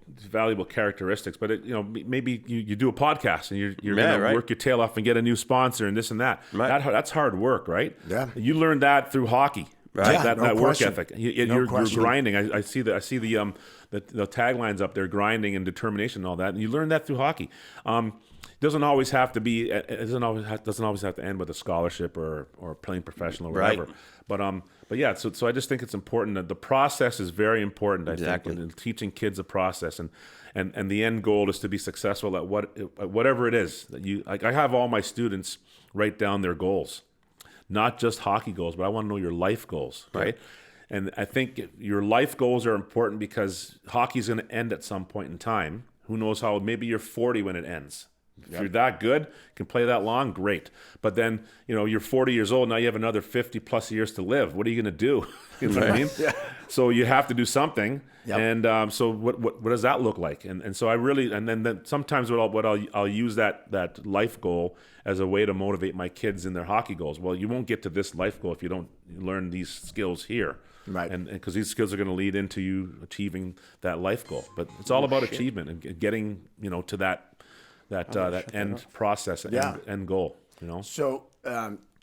characteristics, but maybe you do a podcast and you're going to work your tail off and get a new sponsor and this and that. Right. That's hard work, right? Yeah. You learn that through hockey. Right, yeah, that work ethic. You're grinding. I see the taglines up there: grinding and determination and all that. And you learn that through hockey. Doesn't always have to be. It doesn't always have to end with a scholarship or playing professional or whatever. Right. But yeah. So I just think it's important that the process is very important. I think in teaching kids a process and the end goal is to be successful at whatever it is that you. Like I have all my students write down their goals. Not just hockey goals, but I want to know your life goals, right? And I think your life goals are important because hockey's going to end at some point in time. Who knows how? Maybe you're 40 when it ends. If you're that good, can play that long, great. But then, you're 40 years old, now you have another 50 plus years to live. What are you going to do? You know what I mean? Yeah. So you have to do something. Yep. And so what does that look like? And so I really, and then sometimes I'll use that life goal as a way to motivate my kids in their hockey goals. Well, you won't get to this life goal if you don't learn these skills here. Right. And because these skills are going to lead into you achieving that life goal. But it's all about achievement and getting, to that end process, end goal, So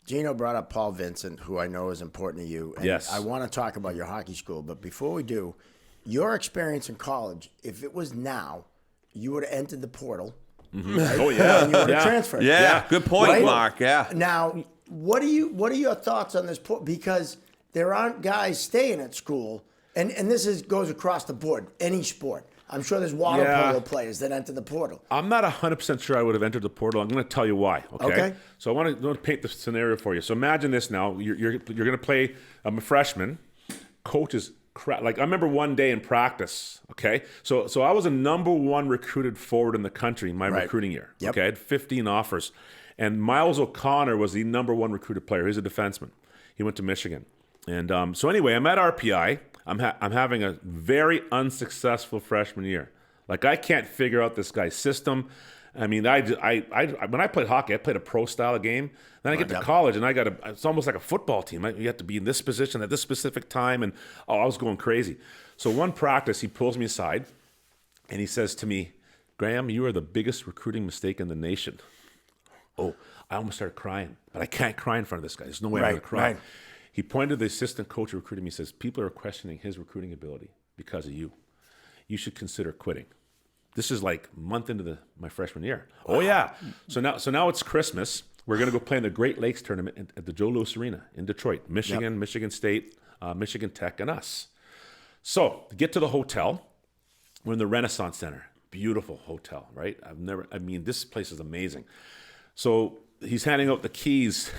Gino brought up Paul Vincent, who I know is important to you. And yes. I want to talk about your hockey school, but before we do, your experience in college, if it was now, you would have entered the portal. Mm-hmm. Right? Oh, yeah. And you would have transferred. Yeah, good point, right? Mark. Yeah. Now, what are your thoughts on this? Because there aren't guys staying at school, and this goes across the board, any sport. I'm sure there's water polo players that enter the portal. I'm not 100% sure I would have entered the portal. I'm going to tell you why. Okay. So I want to paint the scenario for you. So imagine this now. You're going to play. I'm a freshman. Coach is crap. Like I remember one day in practice. Okay. So I was a number 1 recruited forward in the country in my recruiting year. Yep. Okay. I had 15 offers, and Miles O'Connor was the number 1 recruited player. He's a defenseman. He went to Michigan, and so anyway, I'm at RPI. I'm having a very unsuccessful freshman year. Like I can't figure out this guy's system. I mean, I when I played hockey, I played a pro style of game. Then I get to college, and it's almost like a football team. You have to be in this position at this specific time, and I was going crazy. So one practice, he pulls me aside, and he says to me, "Graham, you are the biggest recruiting mistake in the nation." Oh, I almost started crying, but I can't cry in front of this guy. There's no way I'm going to cry. Right. He pointed to the assistant coach who recruited me. He says, "People are questioning his recruiting ability because of you. You should consider quitting." This is like a month into my freshman year. Wow. Oh yeah. So now it's Christmas. We're going to go play in the Great Lakes tournament at the Joe Louis Arena in Detroit, Michigan, Michigan State, Michigan Tech, and us. So to get to the hotel, we're in the Renaissance Center. Beautiful hotel, right? This place is amazing. So he's handing out the keys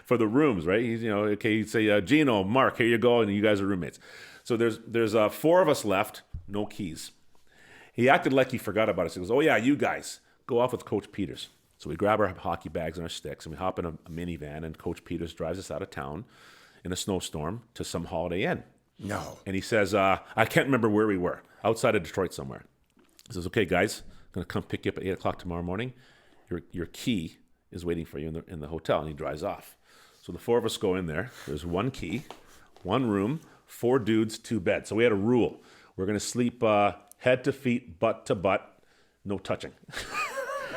for the rooms, right? He'd say, Gino, Mark, here you go, and you guys are roommates. So there's 4 of us left, no keys. He acted like he forgot about us. He goes, "Oh yeah, you guys, go off with Coach Peters." So we grab our hockey bags and our sticks, and we hop in a minivan, and Coach Peters drives us out of town in a snowstorm to some Holiday Inn. No. And he says, I can't remember where we were, outside of Detroit somewhere. He says, "Okay, guys, I'm going to come pick you up at 8 o'clock tomorrow morning. Your key is waiting for you in the hotel," and he drives off. So the 4 of us go in there. There's 1 key, 1 room, 4 dudes, 2 beds. So we had a rule. We're going to sleep head to feet, butt to butt, no touching.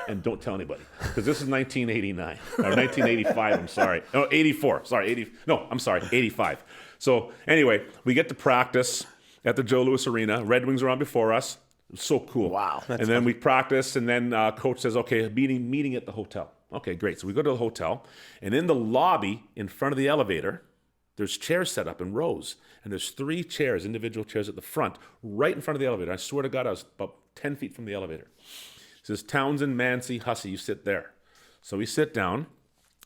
and don't tell anybody, because this is 1989 or 1985. I'm sorry, no, 84. Sorry, 80. No, I'm sorry, 85. So anyway, we get to practice at the Joe Louis Arena. Red Wings are on before us. It was so cool. Wow. And then we practice, and then coach says, okay, meeting at the hotel. Okay, great. So we go to the hotel, and in the lobby in front of the elevator, there's chairs set up in rows, and there's 3 chairs, individual chairs at the front, right in front of the elevator. I swear to God, I was about 10 feet from the elevator. It says, Townsend, Mancy, Hussey, you sit there. So we sit down,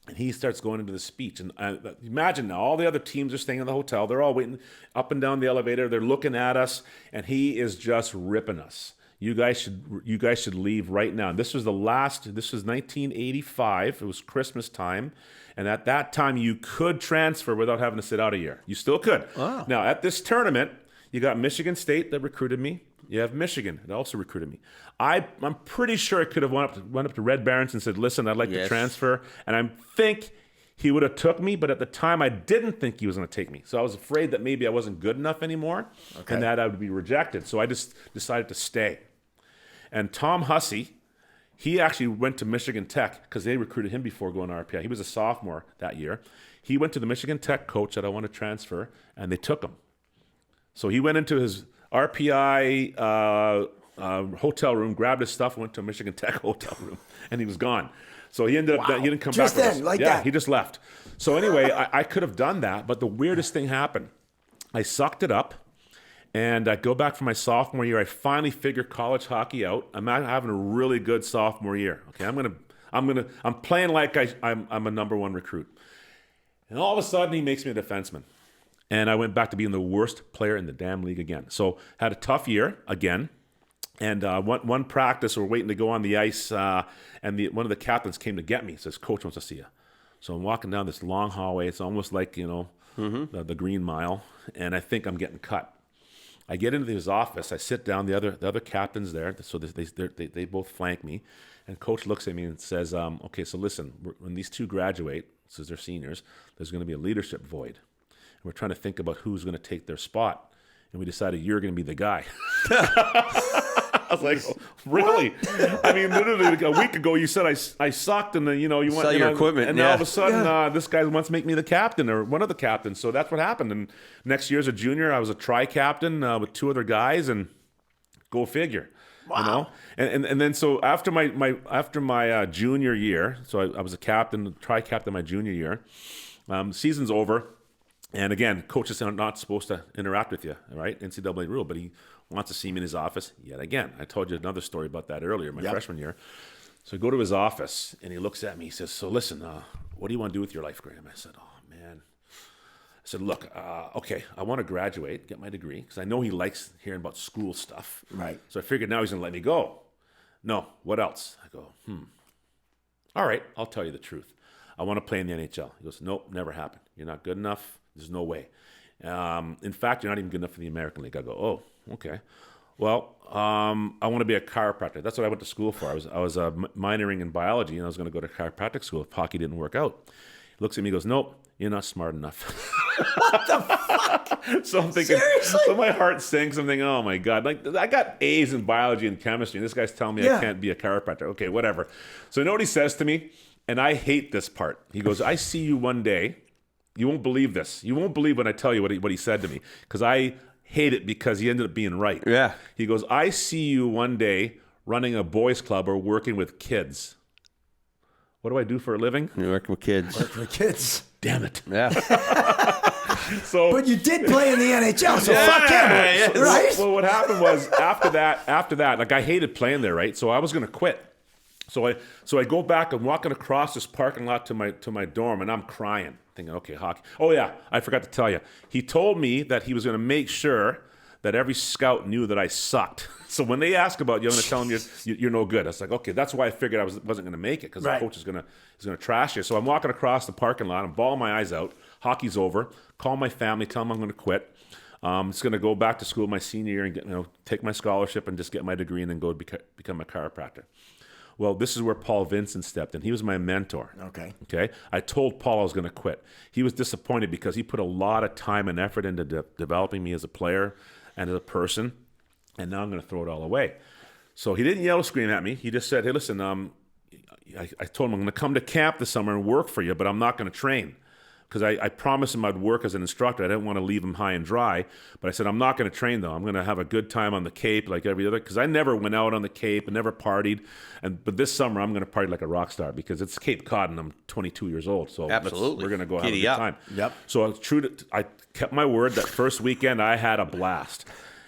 and he starts going into the speech. And imagine now, all the other teams are staying in the hotel. They're all waiting up and down the elevator. They're looking at us, and he is just ripping us. You guys should leave right now. And this was 1985. It was Christmas time. And at that time, you could transfer without having to sit out a year. You still could. Wow. Now, at this tournament, you got Michigan State that recruited me. You have Michigan that also recruited me. I'm pretty sure I could have went up to Red Barons and said, listen, I'd like to transfer. And I think he would have took me, but at the time, I didn't think he was going to take me. So I was afraid that maybe I wasn't good enough anymore and that I would be rejected. So I just decided to stay. And Tom Hussey, he actually went to Michigan Tech because they recruited him before going to RPI. He was a sophomore that year. He went to the Michigan Tech coach that I want to transfer, and they took him. So he went into his RPI hotel room, grabbed his stuff, went to a Michigan Tech hotel room, and he was gone. So he ended up, he didn't come Just back with then, us. like Yeah, that. he just left. So anyway, I could have done that, but the weirdest thing happened. I sucked it up. And I go back for my sophomore year. I finally figure college hockey out. I'm having a really good sophomore year. Okay, I'm playing like I'm a number 1 recruit. And all of a sudden, he makes me a defenseman. And I went back to being the worst player in the damn league again. So had a tough year again. And one practice, we're waiting to go on the ice, and one of the captains came to get me. Says, "Coach wants to see you." So I'm walking down this long hallway. It's almost like the Green Mile, and I think I'm getting cut. I get into his office. I sit down. The other captain's there, so they both flank me. And coach looks at me and says, "Okay, so listen. When these 2 graduate, since they're seniors, there's going to be a leadership void, and we're trying to think about who's going to take their spot. And we decided you're going to be the guy." I was like, oh, really? I mean, literally like a week ago, you said I sucked, and then you went sell your equipment, and all of a sudden, this guy wants to make me the captain or one of the captains. So that's what happened. And next year as a junior, I was a tri-captain with 2 other guys, and go figure. Wow. And then so after my junior year, so I was a captain, tri-captain my junior year. Season's over. And again, coaches are not supposed to interact with you, right? NCAA rule, but he wants to see me in his office yet again. I told you another story about that earlier, my freshman year. So I go to his office, and he looks at me. He says, "So listen, what do you want to do with your life, Graham?" I said, "Oh, man." I said, "Look, okay, I want to graduate, get my degree, because I know he likes hearing about school stuff. Right. So I figured now he's going to let me go. No, what else?" I go, "All right, I'll tell you the truth. I want to play in the NHL." He goes, "Nope, never happened. You're not good enough. There's no way. In fact, you're not even good enough for the American League." I go, "Oh, okay. Well, I want to be a chiropractor." That's what I went to school for. I was minoring in biology, and I was going to go to chiropractic school if hockey didn't work out. He looks at me and goes, "Nope, you're not smart enough." What the fuck? So I'm thinking, Seriously? so my heart sinks. I'm thinking, oh my God, like I got A's in biology and chemistry, and this guy's telling me I can't be a chiropractor. Okay, whatever. So you know what he says to me? And I hate this part. He goes, "I see you one day. You won't believe this. You won't believe when I tell you what he said to me, because I hate it because he ended up being right." Yeah. He goes, "I see you one day running a boys club or working with kids." What do I do for a living? You work with kids. For kids. Damn it. Yeah. So, But you did play in the NHL, so fuck him, right? Well, what happened was after that, like I hated playing there, right? So I was going to quit. So I go back and walking across this parking lot to my dorm, and I'm crying, thinking, okay, hockey. Oh yeah, I forgot to tell you. He told me that he was going to make sure that every scout knew that I sucked. So when they ask about you, I'm going to tell them you're no good. I was like, okay, that's why I figured I wasn't going to make it, because the coach is going to trash you. So I'm walking across the parking lot, I'm bawling my eyes out. Hockey's over. Call my family, tell them I'm going to quit. I'm just going to go back to school my senior year and take my scholarship and just get my degree and then go become a chiropractor. Well, this is where Paul Vincent stepped in. He was my mentor. Okay. I told Paul I was going to quit. He was disappointed because he put a lot of time and effort into developing me as a player and as a person, and now I'm going to throw it all away. So he didn't yell or scream at me. He just said, "Hey, listen, I told him, I'm going to come to camp this summer and work for you, but I'm not going to train. Because I promised him I'd work as an instructor. I didn't want to leave him high and dry. But I said, I'm not going to train, though. I'm going to have a good time on the Cape like every other. Because I never went out on the Cape and never partied. But this summer, I'm going to party like a rock star because it's Cape Cod and I'm 22 years old. So Absolutely. we're going to go have a Giddy good up. time. Yep. So I kept my word. That first weekend, I had a blast.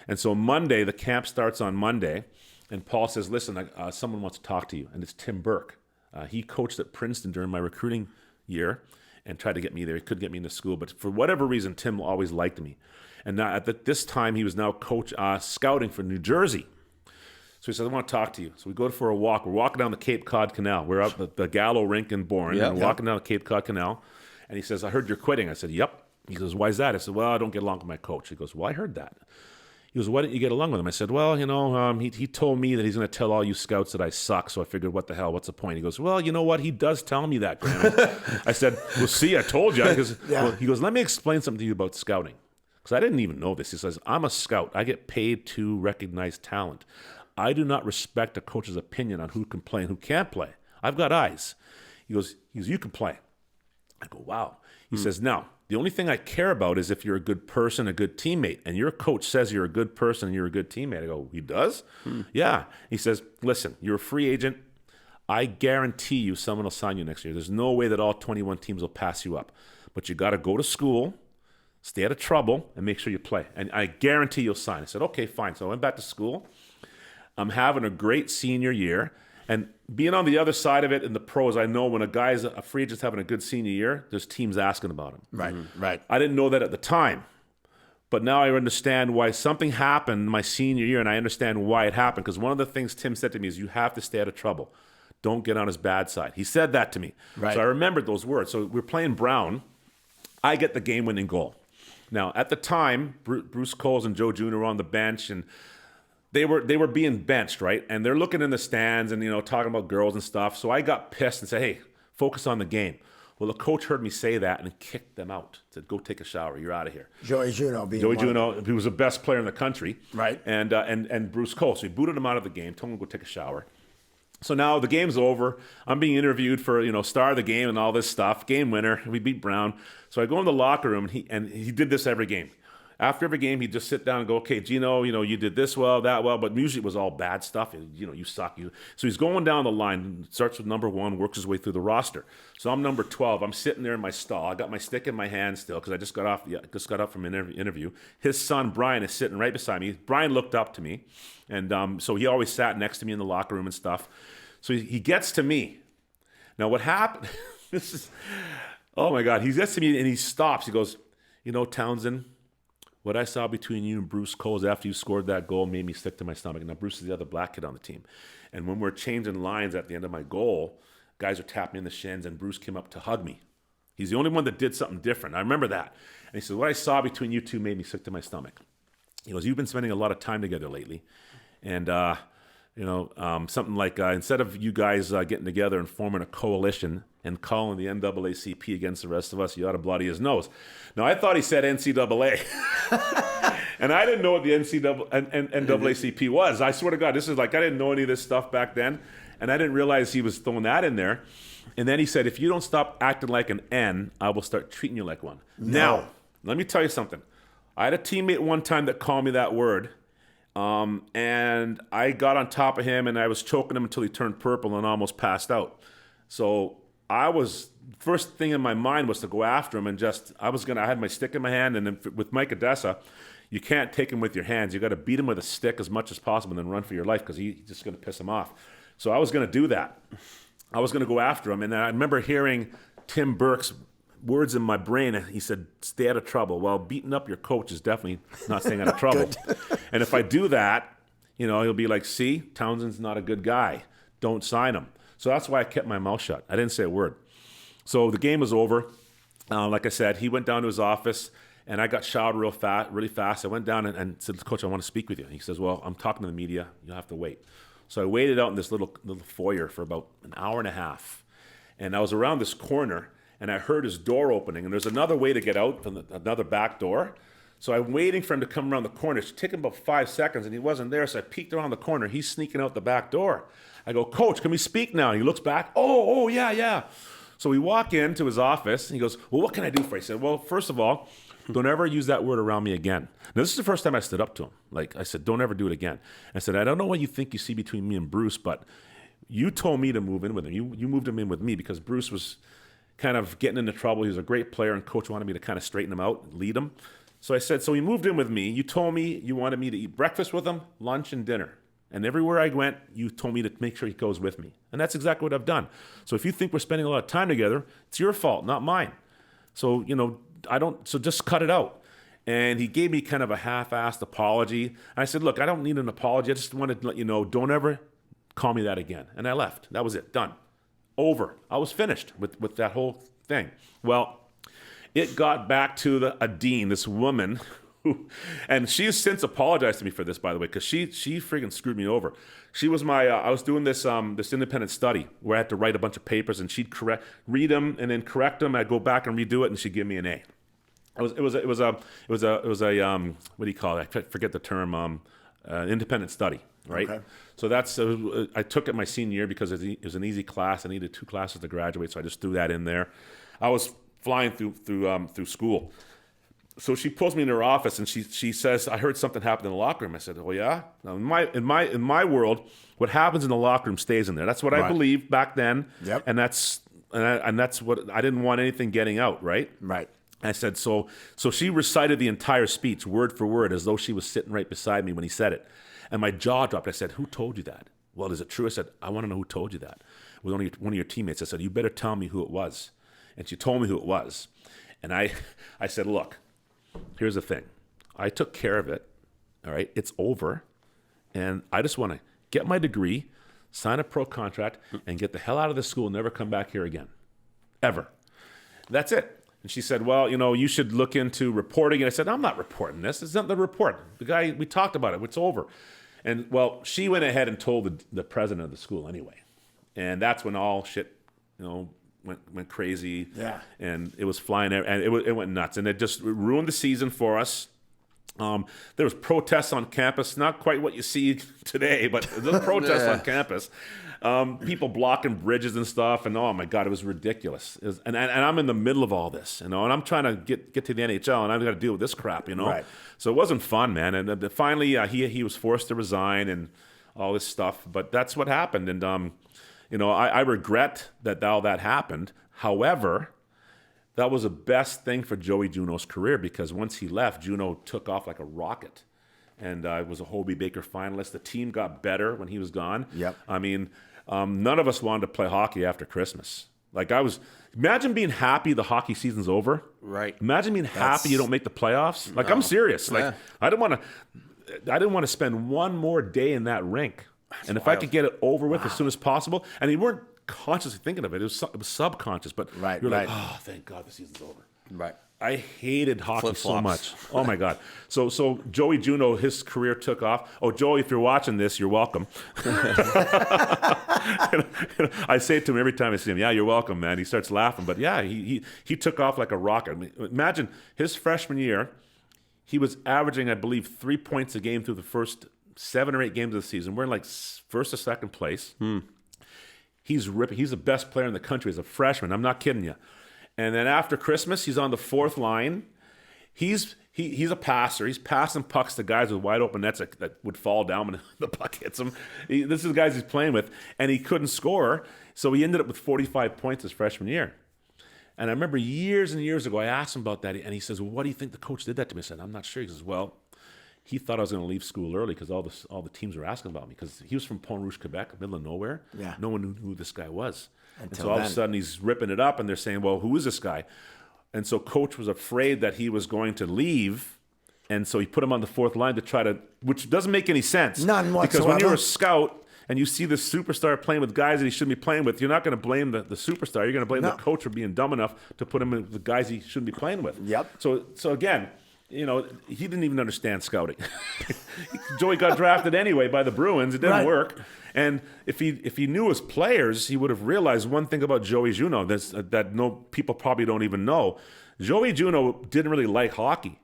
And so Monday, the camp starts on Monday. And Paul says, listen, someone wants to talk to you. And it's Tim Burke. He coached at Princeton during my recruiting year and tried to get me there. He couldn't get me into school, but for whatever reason, Tim always liked me. And now at this time, he was now scouting for New Jersey. So he said, I want to talk to you. So we go for a walk. We're walking down the Cape Cod Canal. We're up the Gallo rink in Bourne, and we're walking down the Cape Cod Canal. And he says, I heard you're quitting. I said, yep. He goes, why is that? I said, well, I don't get along with my coach. He goes, well, I heard that. He goes, why didn't you get along with him? I said, well, he told me that he's going to tell all you scouts that I suck. So I figured, what the hell? What's the point? He goes, well, you know what? He does tell me that, Graham. I said, well, see, I told you. He goes, let me explain something to you about scouting. Because I didn't even know this. He says, I'm a scout. I get paid to recognize talent. I do not respect a coach's opinion on who can play and who can't play. I've got eyes. He goes, you can play. I go, wow. He says, now, the only thing I care about is if you're a good person, a good teammate. And your coach says you're a good person and you're a good teammate. I go, he does? Yeah. He says, listen, you're a free agent. I guarantee you someone will sign you next year. There's no way that all 21 teams will pass you up. But you got to go to school, stay out of trouble, and make sure you play. And I guarantee you'll sign. I said, okay, fine. So I went back to school. I'm having a great senior year. And being on the other side of it in the pros, I know when a free agent's having a good senior year, there's teams asking about him. Right, right. I didn't know that at the time. But now I understand why something happened my senior year, and I understand why it happened. Because one of the things Tim said to me is, you have to stay out of trouble. Don't get on his bad side. He said that to me. Right. So I remembered those words. So we're playing Brown. I get the game-winning goal. Now, at the time, Bruce Coles and Joe Jr. were on the bench, and they were being benched, right? And they're looking in the stands and, talking about girls and stuff. So I got pissed and said, hey, focus on the game. Well, the coach heard me say that and kicked them out. Said, go take a shower. You're out of here. Joey Juno being Joey one. Juno, who was the best player in the country. Right. And Bruce Cole. So he booted him out of the game, told him to go take a shower. So now the game's over. I'm being interviewed for, star of the game and all this stuff. Game winner. We beat Brown. So I go in the locker room, and he did this every game. After every game, he'd just sit down and go, okay, Gino, you did this well, that well, but usually it was all bad stuff. You suck. So he's going down the line, starts with number 1, works his way through the roster. So I'm number 12. I'm sitting there in my stall. I got my stick in my hand still because I just got up from an interview. His son, Brian, is sitting right beside me. Brian looked up to me, and so he always sat next to me in the locker room and stuff. So he gets to me. Now what happened, oh my God, he gets to me and he stops. He goes, Townsend, what I saw between you and Bruce Coles after you scored that goal made me sick to my stomach. Now, Bruce is the other black kid on the team. And when we're changing lines at the end of my goal, guys are tapping me in the shins, and Bruce came up to hug me. He's the only one that did something different. I remember that. And he said, what I saw between you two made me sick to my stomach. He goes, you've been spending a lot of time together lately. And, something like instead of you guys getting together and forming a coalition and calling the NAACP against the rest of us, you ought to bloody his nose. Now, I thought he said NCAA. And I didn't know what the NAACP was. I swear to God, I didn't know any of this stuff back then. And I didn't realize he was throwing that in there. And then he said, if you don't stop acting like an N, I will start treating you like one. No. Now, let me tell you something. I had a teammate one time that called me that word. And I got on top of him, and I was choking him until he turned purple and almost passed out. So first thing in my mind was to go after him, and I had my stick in my hand, and then with Mike Odessa, you can't take him with your hands. You got to beat him with a stick as much as possible and then run for your life because he's just going to piss him off. So I was going to do that. I was going to go after him, and I remember hearing Tim Burke's words in my brain, and he said, stay out of trouble. Well, beating up your coach is definitely not staying out of trouble. And if I do that, he'll be like, see, Townsend's not a good guy. Don't sign him. So that's why I kept my mouth shut. I didn't say a word. So the game was over. Like I said, he went down to his office, and I got showered really fast. I went down and said, Coach, I want to speak with you. And he says, well, I'm talking to the media. You'll have to wait. So I waited out in this little foyer for about an hour and a half. And I was around this corner, and I heard his door opening. And there's another way to get out from another back door. So I'm waiting for him to come around the corner. It's taking about 5 seconds, and he wasn't there. So I peeked around the corner. He's sneaking out the back door. I go, Coach, can we speak now? And he looks back. Oh, yeah. So we walk into his office, and he goes, well, what can I do for you? I said, well, first of all, don't ever use that word around me again. Now, this is the first time I stood up to him. Like I said, don't ever do it again. I said, I don't know what you think you see between me and Bruce, but you told me to move in with him. You moved him in with me because Bruce was kind of getting into trouble. He was a great player, and Coach wanted me to kind of straighten him out, lead him. So I said, so he moved in with me. You told me you wanted me to eat breakfast with him, lunch, and dinner. And everywhere I went, you told me to make sure he goes with me. And that's exactly what I've done. So if you think we're spending a lot of time together, it's your fault, not mine. So, so just cut it out. And he gave me kind of a half-assed apology. And I said, look, I don't need an apology. I just wanted to let you know, don't ever call me that again. And I left. That was it. Done. Over. I was finished with that whole thing. Well, it got back to a dean, this woman, and she has since apologized to me for this, by the way, because she friggin' screwed me over. She was I was doing this independent study where I had to write a bunch of papers, and she'd read them and then correct them. I'd go back and redo it, and she'd give me an A. It was a what do you call it? I forget the term. Independent study, right? Okay. So I took it my senior year because it was an easy class. I needed 2 classes to graduate, so I just threw that in there. I was flying through school. So she pulls me in her office and she says, I heard something happened in the locker room. I said, oh yeah? Now in my world, what happens in the locker room stays in there. That's what I believed back then. Yep. And that's what I didn't want anything getting out, right? Right. I said, so she recited the entire speech word for word as though she was sitting right beside me when he said it. And my jaw dropped. I said, who told you that? Well, is it true? I said, I want to know who told you that. It was only one of your teammates. I said, you better tell me who it was. And she told me who it was. And I said, look, here's the thing. I took care of it. All right. It's over. And I just want to get my degree, sign a pro contract, and get the hell out of this school and never come back here again. Ever. That's it. And she said, well, you should look into reporting. And I said, I'm not reporting this. It's not the report. The guy, we talked about it. It's over. And, well, she went ahead and told the president of the school anyway. And that's when all shit, went crazy. Yeah. And it was flying, and it went nuts. And it just ruined the season for us. There was protests on campus, not quite what you see today, but the protests on campus. People blocking bridges and stuff, and oh my God, it was ridiculous. And I'm in the middle of all this, and I'm trying to get to the NHL, and I've got to deal with this crap, Right. So it wasn't fun, man. And finally, he was forced to resign and all this stuff. But that's what happened, and I regret that all that happened. However, that was the best thing for Joey Juneau's career because once he left, Juneau took off like a rocket. And was a Hobey Baker finalist. The team got better when he was gone. Yep. I mean, none of us wanted to play hockey after Christmas. Imagine being happy the hockey season's over. Right. Imagine being happy you don't make the playoffs. Like, no. I'm serious. Like, I didn't want to spend one more day in that rink. That's wild. If I could get it over with as soon as possible, and you weren't consciously thinking of it. It was subconscious, but you're like, oh, thank God the season's over. Right. I hated hockey Flip-flops. So much. Oh my God. So Joey Juneau, his career took off. Oh, Joey, if you're watching this, you're welcome. I say it to him every time I see him. Yeah, you're welcome, man. He starts laughing, but yeah, he took off like a rocket. I mean, imagine his freshman year, he was averaging, I believe, 3 points a game through the first 7 or 8 games of the season. We're in like first or second place. He's ripping. He's the best player in the country as a freshman. I'm not kidding you. And then after Christmas, he's on the 4th line. He's a passer. He's passing pucks to guys with wide open nets that would fall down when the puck hits him. This is the guys he's playing with, and he couldn't score. So he ended up with 45 points his freshman year. And I remember years and years ago, I asked him about that, and he says, well, what do you think the coach did that to me? I said, I'm not sure. He says, well, he thought I was going to leave school early because all the teams were asking about me because he was from Pont Rouge, Quebec, middle of nowhere. Yeah. No one knew who this guy was. And so all of a sudden he's ripping it up and they're saying, well, who is this guy? And so coach was afraid that he was going to leave. And so he put him on the 4th line to try to, which doesn't make any sense. None whatsoever. Because when you're a scout and you see this superstar playing with guys that he shouldn't be playing with, you're not going to blame the superstar. You're going to blame the coach for being dumb enough to put him with the guys he shouldn't be playing with. Yep. So again, he didn't even understand scouting. Joey got drafted anyway by the Bruins. It didn't work. And if he knew his players, he would have realized one thing about Joey Juneau that people probably don't even know. Joey Juneau didn't really like hockey.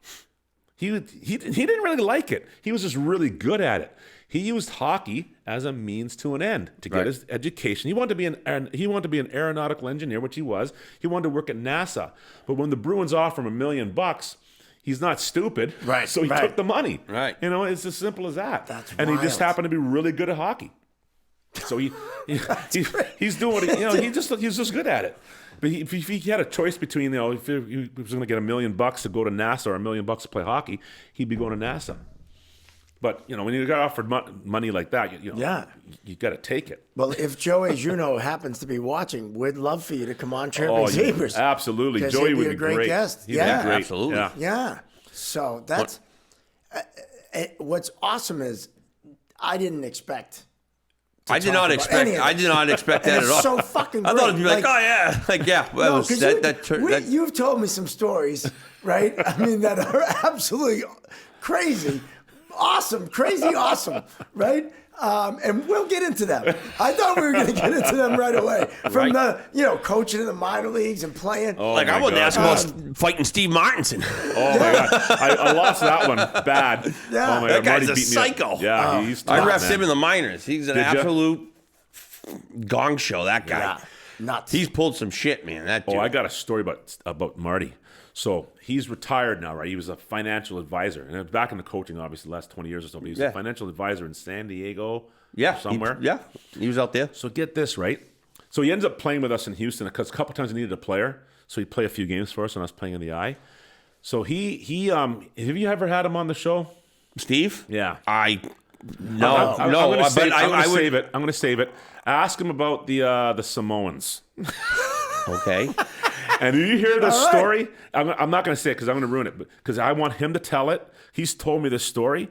He didn't really like it. He was just really good at it. He used hockey as a means to an end to get his education. He wanted to be an aeronautical engineer, which he was. He wanted to work at NASA. But when the Bruins offered him $1 million, he's not stupid. Right. So he took the money. Right. You know, it's as simple as that. That's and he just wild. happened to be really good at hockey. So he's doing what he's just good at it. But if he had a choice between, if he was going to get $1 million to go to NASA or $1 million to play hockey, he'd be going to NASA. But when you got offered money like that, you got to take it. Well, if Joey Juneau happens to be watching, we'd love for you to come on Chirping Sabres. Absolutely. 'Cause Joey he'd be would a be great guest. He'd Yeah. be great. Absolutely. Yeah. So that's what's awesome is I didn't expect. I did not expect that And at it's all. so fucking I thought it'd great. be like, oh yeah, Well, No, it was 'cause you've told me some stories, right? I mean, that are absolutely crazy, awesome, right? And we'll get into them. I thought we were going to get into them right away. From the, coaching in the minor leagues and playing. I wanted to ask about fighting Steve Martinson. Oh my God, I lost that one bad. Yeah. Oh my That God, guy's Marty a beat me psycho. up. Yeah, he's tough, I refed man. him in the minors. He's an Did ya? absolute gong show. That guy. Yeah, nuts. He's pulled some shit, man. That dude. Oh, I got a story about Marty. So he's retired now, right? He was a financial advisor, and it was back in the coaching, obviously, the last 20 years or so. But he was a financial advisor in San Diego, somewhere. He was out there. So get this, right? So he ends up playing with us in Houston because a couple times he needed a player, so he'd play a few games for us when I was playing in the I. So he have you ever had him on the show? Steve? Yeah. I'm going to save it. Ask him about the Samoans. Okay. And do you hear this All right. story? I'm not going to say it because I'm going to ruin it, because I want him to tell it. He's told me this story.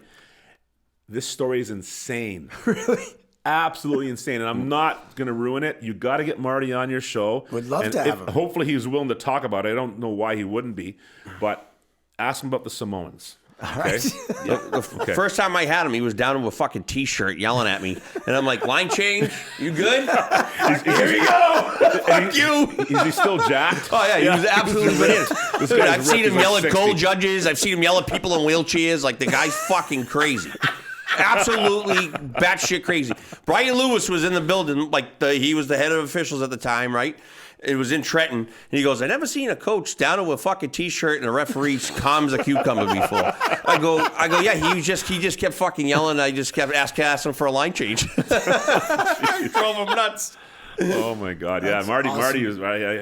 This story is insane. Really? Absolutely insane. And I'm not going to ruin it. You got to get Marty on your show. Would love And to have him. Hopefully he's willing to talk about it. I don't know why he wouldn't be, but ask him about the Samoans. All right. The first time I had him, he was down with a fucking T-shirt yelling at me. And I'm like, line change? You good? Here we go. Fuck you. Is he still jacked? Oh, yeah, he was absolutely bananas. This Dude, guy's I've seen ripped. him He's yell like at goal 60. judges. I've seen him yell at people in wheelchairs. Like, the guy's fucking crazy. Absolutely batshit crazy. Brian Lewis was in the building. He was the head of officials at the time, right? It was in Trenton. And he goes, I never seen a coach down with a fucking T-shirt and a referee calm as a cucumber before. I go, yeah, he just kept fucking yelling. I just kept asking for a line change. I drove him nuts. Oh my God! Yeah, That's Marty. awesome.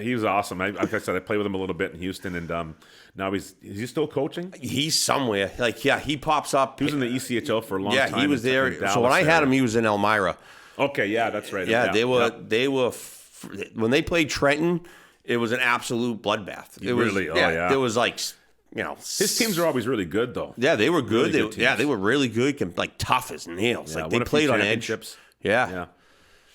He was awesome. Like I said, I played with him a little bit in Houston, and now is he still coaching? He's somewhere. He pops up. He was in the ECHL for a long time. Yeah, he was in there. Dallas So when I had area. him, he was in Elmira. Okay, yeah, that's right. Yeah, they were. When they played Trenton, it was an absolute bloodbath. It was, Really? Oh, yeah. There was His teams are always really good, though. Yeah, they were good. Really good teams. They were really good. Tough as nails. Yeah, They won a few played on edge. championships. Yeah.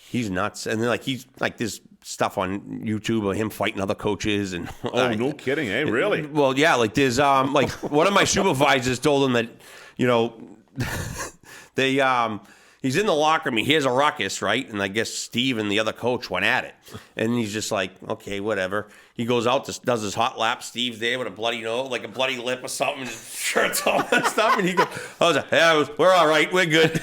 He's nuts. And then he's he's stuff on YouTube of him fighting other coaches and. Oh, no kidding, eh? Really? Well, yeah. There's one of my supervisors told him that they he's in the locker room. He hears a ruckus, right? And I guess Steve and the other coach went at it. And he's just like, okay, whatever. He goes out, does his hot lap. Steve's there with a bloody nose, like a bloody lip or something. And his shirt's all messed up. And he goes, we're all right. We're good.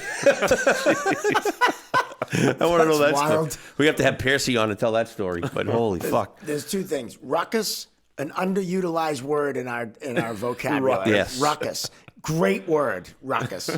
I want to know that wild. story. We have to have Piercy on to tell that story. But holy fuck. There's two things. Ruckus, an underutilized word in our vocabulary. Yes. Ruckus. Great word, ruckus.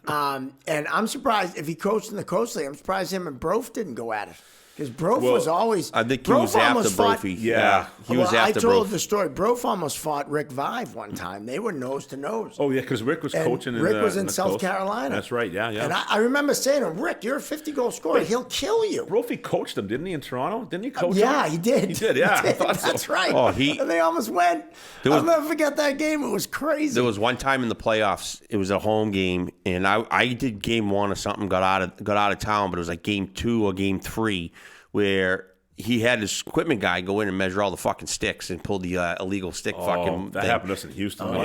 And I'm surprised if he coached in the Coast League, I'm surprised him and Brof didn't go at it. Because Brof was always. I think he Brof was after almost fought- Brophy. Yeah. He was I after told Brophy. the story. Brof almost fought Rick Vive one time. They were nose to nose. Oh yeah, because Rick was And coaching. Rick was in in the South Coast. Carolina. That's right. Yeah. And I remember saying to him, Rick, you're a 50-goal scorer. He'll kill you. Brophy coached him, didn't he, in Toronto? Didn't he coach him? Yeah, he did. He did. Yeah, I thought so. That's right. Oh, and they almost went. I'll never forget that game. It was crazy. There was one time in the playoffs. It was a home game, and I did game one or something. Got out of town, but it was like game 2 or game 3 where he had his equipment guy go in and measure all the fucking sticks and pull the illegal stick fucking that thing. happened to us in Houston. once.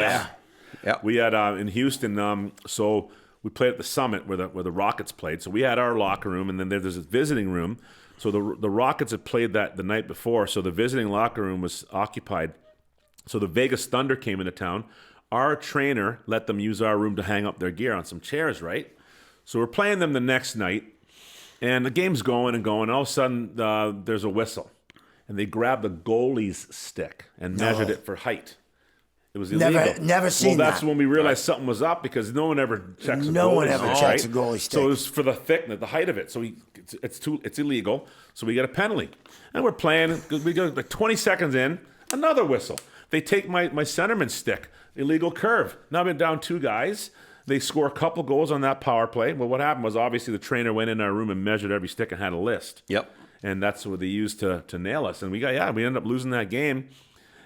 Yeah. We had in Houston. So we played at the Summit where the Rockets played. So we had our locker room, and then there's a visiting room. So the Rockets had played that the night before. So the visiting locker room was occupied. So the Vegas Thunder came into town. our trainer let them use our room to hang up their gear on some chairs, right? So we're playing them the next night, and the game's going and going. And all of a sudden, there's a whistle, and they grabbed the goalie's stick and measured it for height. It was illegal. Never seen that. Well, that's when we realized something was up, because no one ever checks a No goalie one ever stick, checks right? a goalie stick. So it was for the thickness, the height of it. So it's illegal. So we get a penalty. And we're playing. We go like 20 seconds in, another whistle. They take my centerman stick, illegal curve. Now I've been down 2 guys. They score a couple goals on that power play. Well, what happened was, obviously the trainer went in our room and measured every stick and had a list. Yep. And that's what they used to nail us. And we ended up losing that game.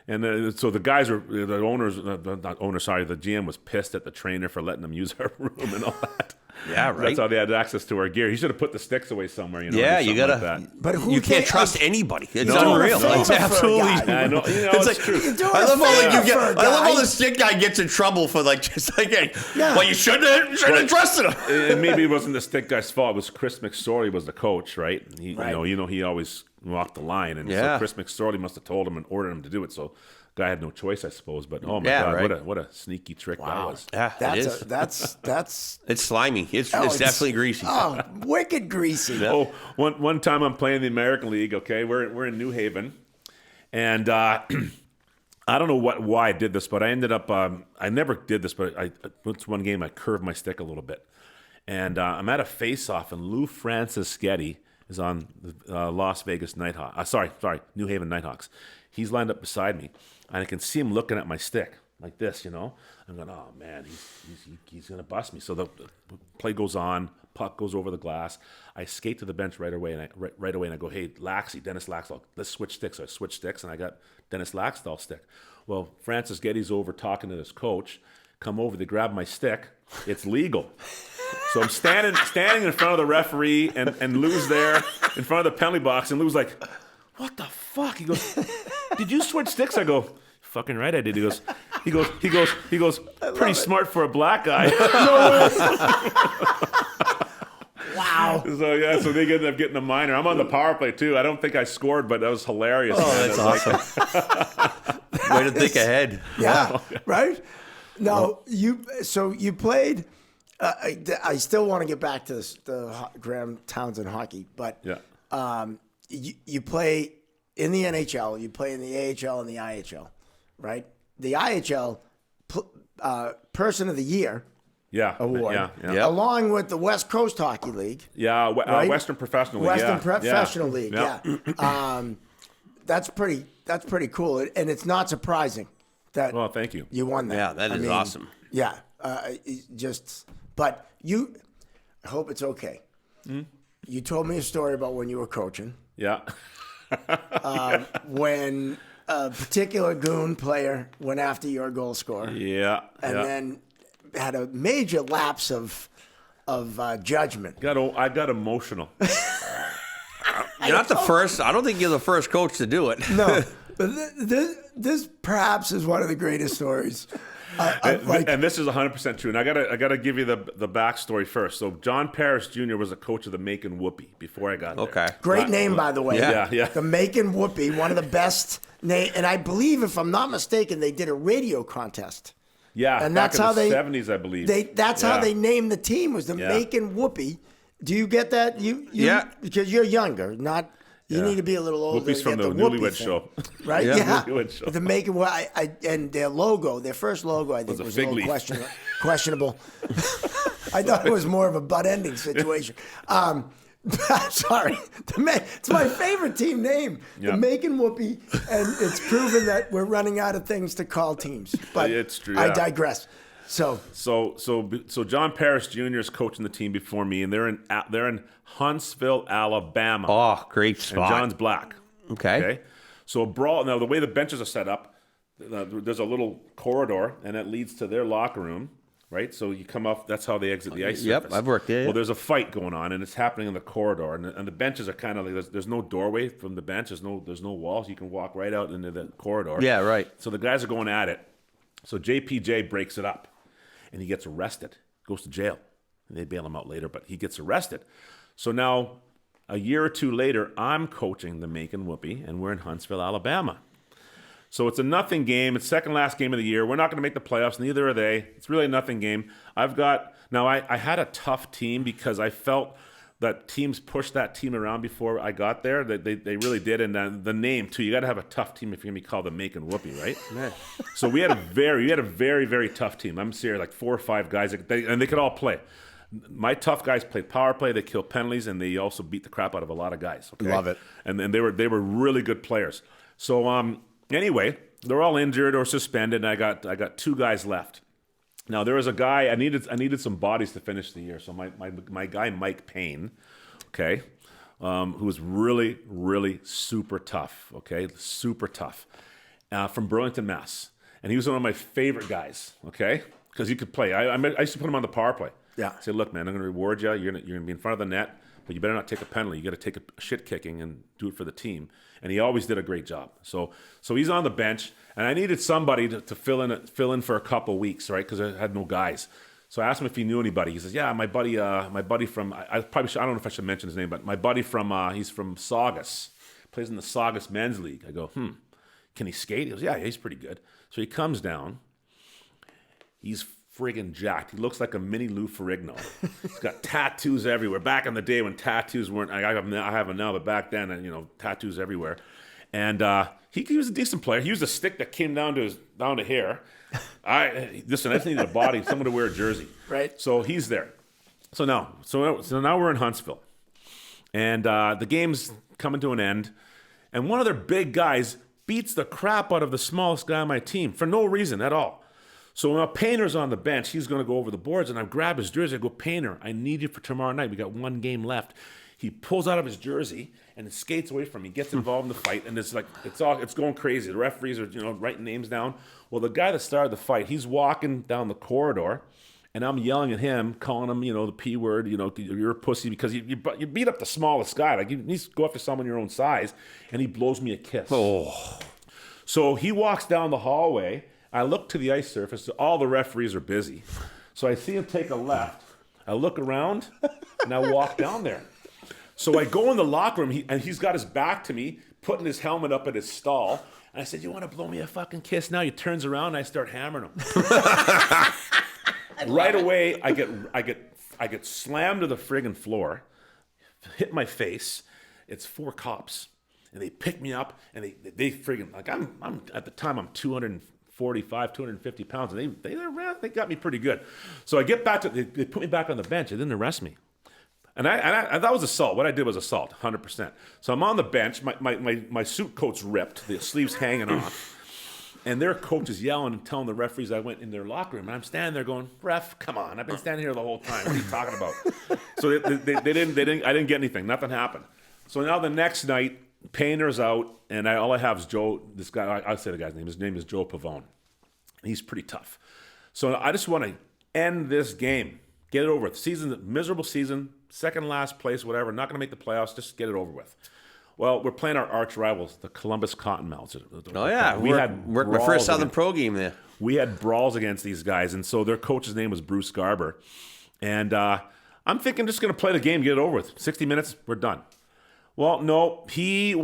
And so the guys were, the GM was pissed at the trainer for letting them use our room and all that. Yeah, right. That's how they had access to our gear. He should have put the sticks away somewhere. Yeah, or you something gotta. like that. But who you can't think- trust anybody. It's doing a unreal. favor It's for a absolutely. guy. I know, it's true. You're doing I a love how like favor you get. for a I love guy. how the stick guy gets in trouble for like just like, hey, Yeah. well, you shouldn't have trusted him. And maybe it wasn't the stick guy's fault. It was Chris McSorley was the coach, right? He, Right. he always walked the line, and Yeah. so Chris McSorley must have told him and ordered him to do it. So guy had no choice, I suppose. But oh my Yeah, God, right. what a sneaky trick that was. Yeah, it is. That's It's slimy. It's it's- definitely greasy. Oh, wicked greasy. Oh, one time I'm playing the American League. Okay, we're in New Haven, and I don't know why I did this, but I ended up I never did this, but it's one game I curved my stick a little bit, and I'm at a face-off, and Lou Franceschetti is on the Las Vegas Nighthawks. Sorry, New Haven Nighthawks. He's lined up beside me, and I can see him looking at my stick like this. I'm going, oh man, he's gonna bust me. So the play goes on. Puck goes over the glass. I skate to the bench right away, and I go, hey, Dennis Laxdal, let's switch sticks. So I switch sticks, and I got Dennis Laxdal's stick. Well, Francis Getty's over talking to this coach. Come over, they grab my stick. It's legal. So I'm standing in front of the referee, and Lou's there in front of the penalty box, and Lou's like, what the fuck? He goes, did you switch sticks? I go, fucking right I did. He goes, pretty smart for a black guy. Wow. So they ended up getting a minor. I'm on the power play too. I don't think I scored, but that was hilarious. Oh, man. that's awesome. Way to think ahead. Yeah. Right. No, you played. I still want to get back to the Graham Townshend hockey, but Yeah. you play in the NHL, you play in the AHL and the IHL, right? The IHL Person of the Year award, Yeah. along with the West Coast Hockey League. Yeah, right? Western Professional League. Western yeah. Professional League, yeah. That's pretty cool, and it's not surprising that Well, thank you. you won that. Yeah, that is awesome. Yeah, but I hope it's okay. You told me a story about when you were coaching, Yeah. when a particular goon player went after your goal scorer, Yeah. and then had a major lapse of judgment. I got emotional. You're not the first. I don't think you're the first coach to do it. No, but this perhaps is one of the greatest stories. And this is 100% true. And I gotta give you the backstory first. So John Parrish Jr. was a coach of the Macon Whoopie before I got there. Okay. Great name, by the way. Yeah. The Macon Whoopie, one of the best name, and I believe, if I'm not mistaken, they did a radio contest. Yeah, And back that's in how the they 70s, I believe. That's how they named the team, was the Yeah. Macon Whoopie. Do you get that? You Yeah. because you're younger, not. You need to be a little older. Whoopie's to from get the Whoopie Newlywed thing, Show. right? Yeah. Yeah, Newlywed Show. the Macon. And their logo, their first logo, I think Was a was fig a little leaf. questionable. I thought it was more of a butt-ending situation. Sorry, it's my favorite team name, Yeah. the Macon Whoopie, and it's proven that we're running out of things to call teams. But It's true, I yeah. digress. So So John Parrish Jr. is coaching the team before me, and they're in Huntsville, Alabama. Oh, great and spot. John's black. Okay. So a brawl. Now the way the benches are set up, there's a little corridor, and it leads to their locker room. Right, so you come off. That's how they exit the ice Yep, surface. I've worked there, yeah. Well, there's a fight going on, and it's happening in the corridor, and the benches are kind of like there's no doorway from the bench. There's no walls. You can walk right out into the corridor. Yeah, right. So the guys are going at it. So JPJ breaks it up, and he gets arrested, goes to jail. And they bail him out later, but he gets arrested. So now, a year or two later, I'm coaching the Macon Whoopie, and we're in Huntsville, Alabama. So it's a nothing game. It's second last game of the year. We're not going to make the playoffs. Neither are they. It's really a nothing game. I had a tough team because I felt that teams pushed that team around before I got there. They really did. And the name too. You got to have a tough team if you're going to be called the Macon Whoopie, right? Yeah. So we had a very, very tough team. I'm serious, like 4 or 5 guys, and they could all play. My tough guys played power play. They killed penalties, and they also beat the crap out of a lot of guys. Okay? Love it. And they were really good players. So anyway, they're all injured or suspended, and I got 2 guys left. Now there was a guy I needed some bodies to finish the year. So my guy Mike Payne, okay, who was really super tough. Okay, super tough, from Burlington, Mass. And he was one of my favorite guys. Okay, because he could play. I used to put him on the power play. Yeah. I said, look, man, I'm going to reward you. You're gonna be in front of the net, but you better not take a penalty. You got to take a shit kicking and do it for the team. And he always did a great job. So he's on the bench, and I needed somebody to fill in for a couple weeks, right? Because I had no guys. So I asked him if he knew anybody. He says, yeah, my buddy from I don't know if I should mention his name, but my buddy from he's from Saugus, plays in the Saugus Men's League. I go, can he skate? He goes, yeah, he's pretty good. So he comes down. He's friggin' jacked. He looks like a mini Lou Ferrigno. He's got tattoos everywhere. Back in the day when tattoos weren't, I have them now, but back then, tattoos everywhere. And he was a decent player. He used a stick that came down to here. I just needed a body, someone to wear a jersey. Right. So he's there. So now we're in Huntsville, and the game's coming to an end, and one of their big guys beats the crap out of the smallest guy on my team for no reason at all. So when Painter's on the bench, he's going to go over the boards, and I grab his jersey. I go, Painter, I need you for tomorrow night. We got 1 game left. He pulls out of his jersey and skates away from me, gets involved in the fight, and it's going crazy. The referees are writing names down. Well, the guy that started the fight, he's walking down the corridor, and I'm yelling at him, calling him, the P word, you're a pussy because you beat up the smallest guy. Like, you need to go after someone your own size, and he blows me a kiss. Oh. So he walks down the hallway. I look to the ice surface. All the referees are busy. So I see him take a left. I look around, and I walk down there. So I go in the locker room, and he's got his back to me, putting his helmet up at his stall. And I said, you want to blow me a fucking kiss now? He turns around, and I start hammering him. Right away, I get slammed to the friggin' floor, hit my face. It's 4 cops, and they pick me up, and they friggin', like, I'm at the time, I'm 245, 250 pounds, and they got me pretty good. So I get back to, they put me back on the bench. They didn't arrest me. And that was assault. What I did was assault, 100%. So I'm on the bench. My suit coat's ripped. The sleeve's hanging off. And their coach is yelling and telling the referees I went in their locker room. And I'm standing there going, ref, come on. I've been standing here the whole time. What are you talking about? So I didn't get anything. Nothing happened. So now the next night, Painter's out. And all I have is Joe, this guy, I'll say the guy's name. His name is Joe Pavone. He's pretty tough. So I just want to end this game. Get it over with. Miserable season, second last place, whatever. Not going to make the playoffs. Just get it over with. Well, we're playing our arch rivals, the Columbus Cottonmouths. Oh yeah, we had my first Southern Pro game there. We had brawls against these guys, and so their coach's name was Bruce Garber. And I'm thinking, just going to play the game, get it over with. 60 minutes, we're done. Well, no, he's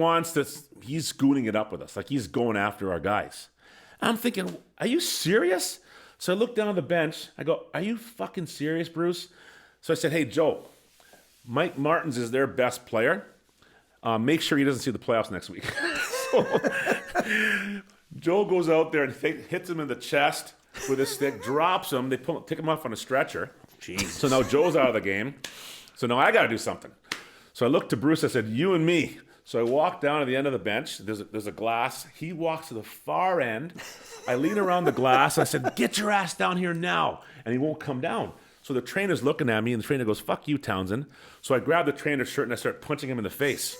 scooting it up with us, like he's going after our guys. I'm thinking, are you serious? So I look down the bench. I go, are you fucking serious, Bruce? So I said, hey, Joe, Mike Martins is their best player. Make sure he doesn't see the playoffs next week. So Joe goes out there and hits him in the chest with his stick, drops him. They take him off on a stretcher. Jeez. So now Joe's out of the game. So now I got to do something. So I looked to Bruce. I said, you and me. So I walk down to the end of the bench. There's a glass. He walks to the far end. I lean around the glass. I said, get your ass down here now. And he won't come down. So the trainer's looking at me, and the trainer goes, fuck you, Townsend. So I grab the trainer's shirt, and I start punching him in the face.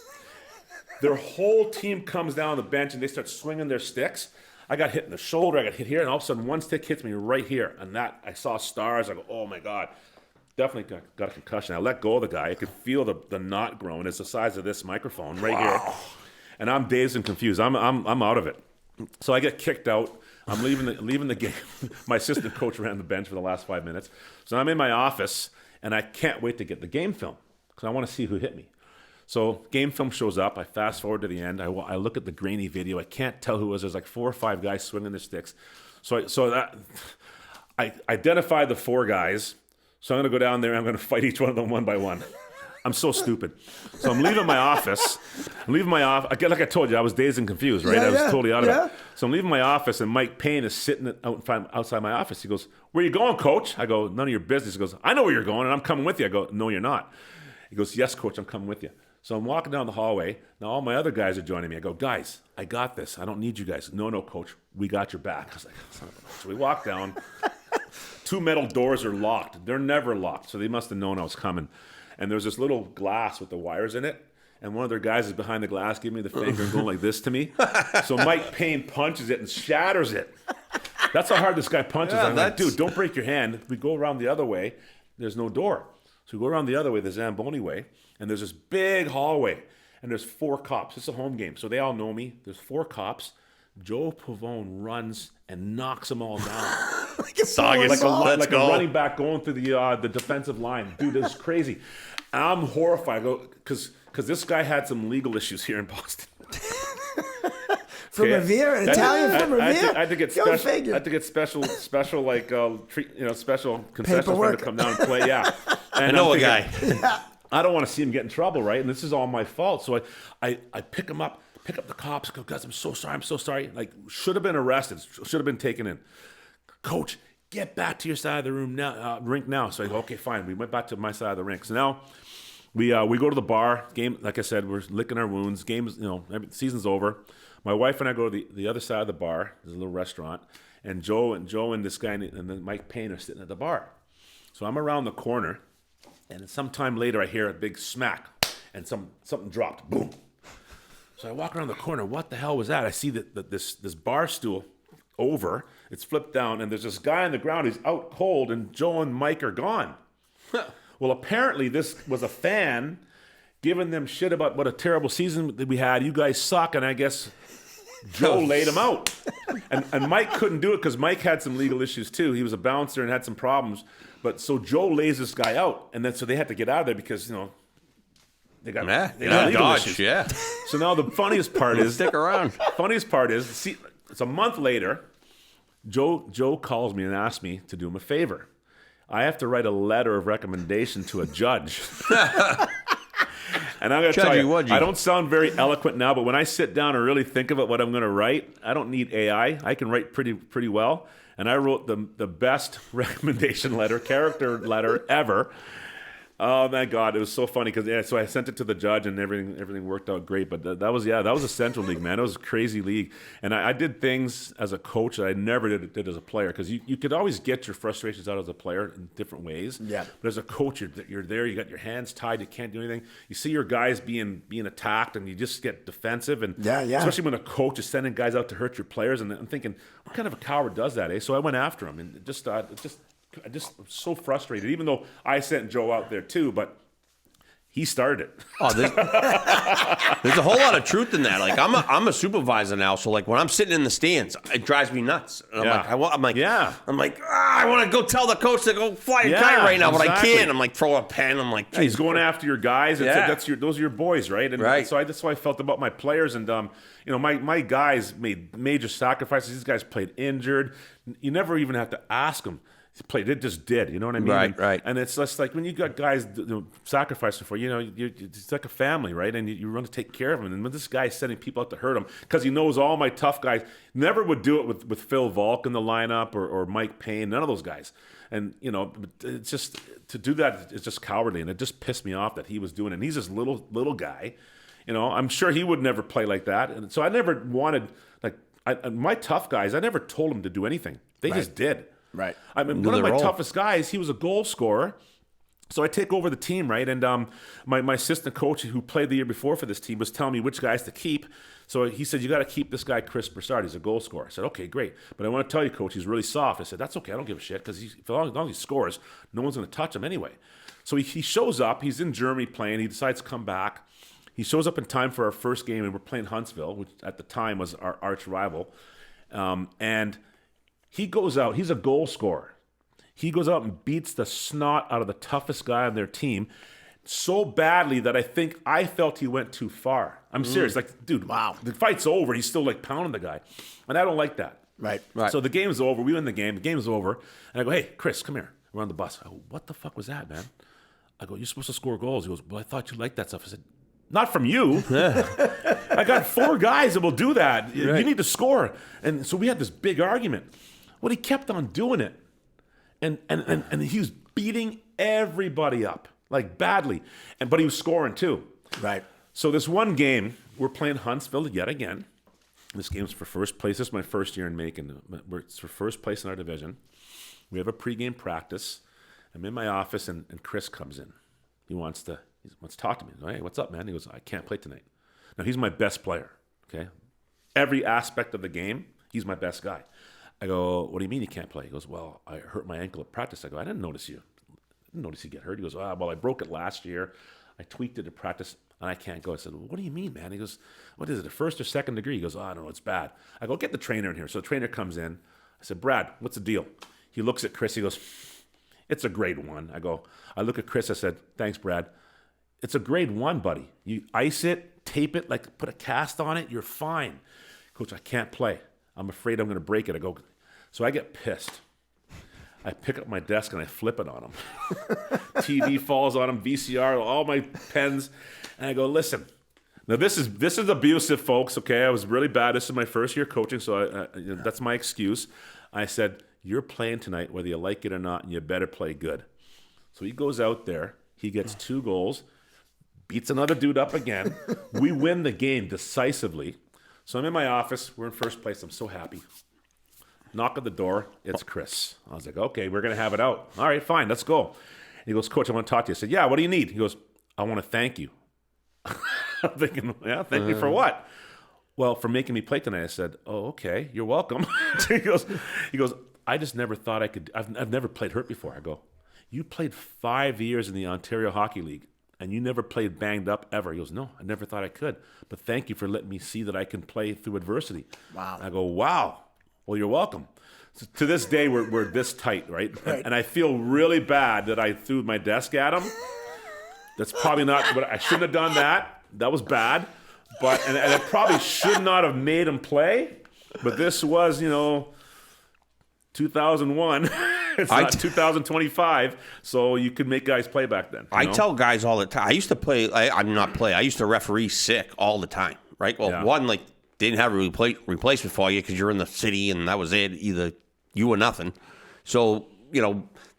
Their whole team comes down on the bench, and they start swinging their sticks. I got hit in the shoulder. I got hit here, and all of a sudden, one stick hits me right here. And I saw stars. I go, oh, my God. Definitely got a concussion. I let go of the guy. I could feel the knot growing. It's the size of this microphone right here. And I'm dazed and confused. I'm out of it. So I get kicked out. I'm leaving the game. My assistant coach ran the bench for the last 5 minutes. So I'm in my office, and I can't wait to get the game film because I want to see who hit me. So game film shows up. I fast forward to the end. I look at the grainy video. I can't tell who it was. There's like 4 or 5 guys swinging their sticks. I identified the 4 guys. So I'm going to go down there and I'm going to fight each one of them one by one. I'm so stupid. So I'm leaving my office. Again, like I told you, I was dazed and confused, right? I was totally out of it. So I'm leaving my office, and Mike Payne is sitting outside my office. He goes, "Where are you going, Coach?" I go, "None of your business." He goes, "I know where you're going, and I'm coming with you." I go, "No, you're not." He goes, "Yes, Coach, I'm coming with you." So I'm walking down the hallway. Now all my other guys are joining me. I go, "Guys, I got this. I don't need you guys." "No, Coach, we got your back." I was like, son of a bitch. So we walk down. 2 metal doors are locked. They're never locked, so they must have known I was coming. And there's this little glass with the wires in it, and one of their guys is behind the glass giving me the finger and going like this to me. So Mike Payne punches it and shatters it. That's how hard this guy punches. I'm like, "Dude, don't break your hand." We go around the other way. There's no door. So we go around the other way, the Zamboni way, and there's this big hallway, and there's 4 cops. It's a home game, so they all know me. There's 4 cops. Joe Pavone runs and knocks them all down. like a running back going through the defensive line. Dude, it's crazy. I'm horrified because this guy had some legal issues here in Boston. From Revere, an Italian from Revere. I had to get special like special concessions for him to come down and play. Yeah, and I know a guy. I don't want to see him get in trouble, right? And this is all my fault. So I pick him up. Pick up the cops. Go, "Guys, I'm so sorry. Like, should have been arrested. Should have been taken in. Coach, get back to your side of the rink now." So I go, "Okay, fine." We went back to my side of the rink. So now we go to the bar. Game, like I said, we're licking our wounds. Game's, season's over. My wife and I go to the other side of the bar. There's a little restaurant, and Joe and this guy and then Mike Payne are sitting at the bar. So I'm around the corner, and sometime later I hear a big smack, and something dropped. Boom. So I walk around the corner. What the hell was that? I see that this bar stool over. It's flipped down, and there's this guy on the ground. He's out cold, and Joe and Mike are gone. Well, apparently this was a fan giving them shit about what a terrible season that we had. "You guys suck," and I guess Joe laid him out. And Mike couldn't do it because Mike had some legal issues too. He was a bouncer and had some problems. But so Joe lays this guy out, and then so they had to get out of there because they got legal issues. Yeah. So now the funniest part is stick around. Funniest part is, see, it's a month later. Joe calls me and asks me to do him a favor. I have to write a letter of recommendation to a judge. And I'm going to tell you, I don't sound very eloquent now, but when I sit down and really think about what I'm going to write, I don't need AI. I can write pretty well. And I wrote the best recommendation letter, character letter ever. Oh my God, it was so funny because so I sent it to the judge and everything worked out great. But that was a Central League, man. It was a crazy league, and I did things as a coach that I never did as a player because you could always get your frustrations out as a player in different ways. Yeah. But as a coach, you're there. You got your hands tied. You can't do anything. You see your guys being attacked, and you just get defensive. And especially when a coach is sending guys out to hurt your players, and I'm thinking, what kind of a coward does that? Eh? So I went after him, and I just was so frustrated, even though I sent Joe out there too, but he started it. Oh, there's a whole lot of truth in that. Like I'm a supervisor now, so like when I'm sitting in the stands, it drives me nuts. And I want to go tell the coach to go fly a kite right now, but I can't. I'm like, throw a pen. I'm like, he's going after your guys. Those are your boys, right? And so that's how I felt about my players. And my guys made major sacrifices. These guys played injured. You never even have to ask them. Played it just did, you know what I mean? Right. And it's just like when you got guys sacrificing for you, it's like a family, right? And you want to take care of them. And when this guy's sending people out to hurt him because he knows all my tough guys, never would do it with Phil Volk in the lineup or Mike Payne, none of those guys. And it's just to do that is just cowardly, and it just pissed me off that he was doing it. And he's this little guy, I'm sure he would never play like that. And so I never wanted my tough guys. I never told them to do anything. They just did. Right. I mean, one of my toughest guys, he was a goal scorer. So I take over the team, right? And my assistant coach who played the year before for this team was telling me which guys to keep. So he said, "You got to keep this guy, Chris Broussard. He's a goal scorer." I said, "Okay, great. But I want to tell you, coach, he's really soft." I said, "That's okay. I don't give a shit because as long as he scores, no one's going to touch him anyway." So he shows up. He's in Germany playing. He decides to come back. He shows up in time for our first game, and we're playing Huntsville, which at the time was our arch rival. And he goes out. He's a goal scorer. He goes out and beats the snot out of the toughest guy on their team, so badly that I felt he went too far. I'm serious. Like, dude, Wow. the fight's over. He's still like pounding the guy. And I don't like that. Right. So the game's over. We win the game. The game's over. And I go, hey, Chris, come here. We're on the bus. I go, what the fuck was that, man? I go, you're supposed to score goals. He goes, well, I thought you liked that stuff. I said, not from you. I got 4 guys that will do that. Right. You need to score. And so we had this big argument. Well, he kept on doing it. And he was beating everybody up, like badly. But he was scoring too. Right. So this one game, we're playing Huntsville yet again. This game's for first place. This is my first year in Macon. It's for first place in our division. We have a pregame practice. I'm in my office, and Chris comes in. He wants to talk to me. I go, hey, what's up, man? He goes, I can't play tonight. Now, he's my best player, okay? Every aspect of the game, he's my best guy. I go, what do you mean you can't play? He goes, well, I hurt my ankle at practice. I go, I didn't notice you. I didn't notice you get hurt. He goes, well, I broke it last year. I tweaked it at practice, and I can't go. I said, well, what do you mean, man? He goes, what is it, a first or second degree? He goes, oh, no, it's bad. I go, get the trainer in here. So the trainer comes in. I said, Brad, what's the deal? He looks at Chris. He goes, it's a grade 1. I look at Chris. I said, thanks, Brad. It's a grade 1, buddy. You ice it, tape it, like put a cast on it. You're fine. Coach, I can't play. I'm afraid I'm going to break it. I go, so I get pissed. I pick up my desk and I flip it on him. TV falls on him, VCR, all my pens. And I go, listen, now this is abusive, folks, okay? I was really bad. This is my first year coaching, so that's my excuse. I said, you're playing tonight whether you like it or not, and you better play good. So he goes out there. He gets 2 goals, beats another dude up again. We win the game decisively. So I'm in my office. We're in first place. I'm so happy. Knock at the door. It's Chris. I was like, okay, we're going to have it out. All right, fine, let's go. He goes, Coach, I want to talk to you. I said, yeah, what do you need? He goes, I want to thank you. I'm thinking, yeah, thank you for what? Well, for making me play tonight. I said, oh, okay, you're welcome. he goes, I just never thought I could. I've never played hurt before. I go, you played 5 years in the Ontario Hockey League, and you never played banged up ever. He goes, no, I never thought I could. But thank you for letting me see that I can play through adversity. Wow. I go, wow. Well, you're welcome. So to this day, we're this tight, right? And I feel really bad that I threw my desk at him. That's probably not, but I shouldn't have done that. That was bad. But and I probably should not have made him play. But this was, 2001. It's not 2025, so you could make guys play back then. I tell guys all the time. I used to play. I used to referee sick all the time. Right. Well, one didn't have a replacement for you because you're in the city and that was it. Either you or nothing. So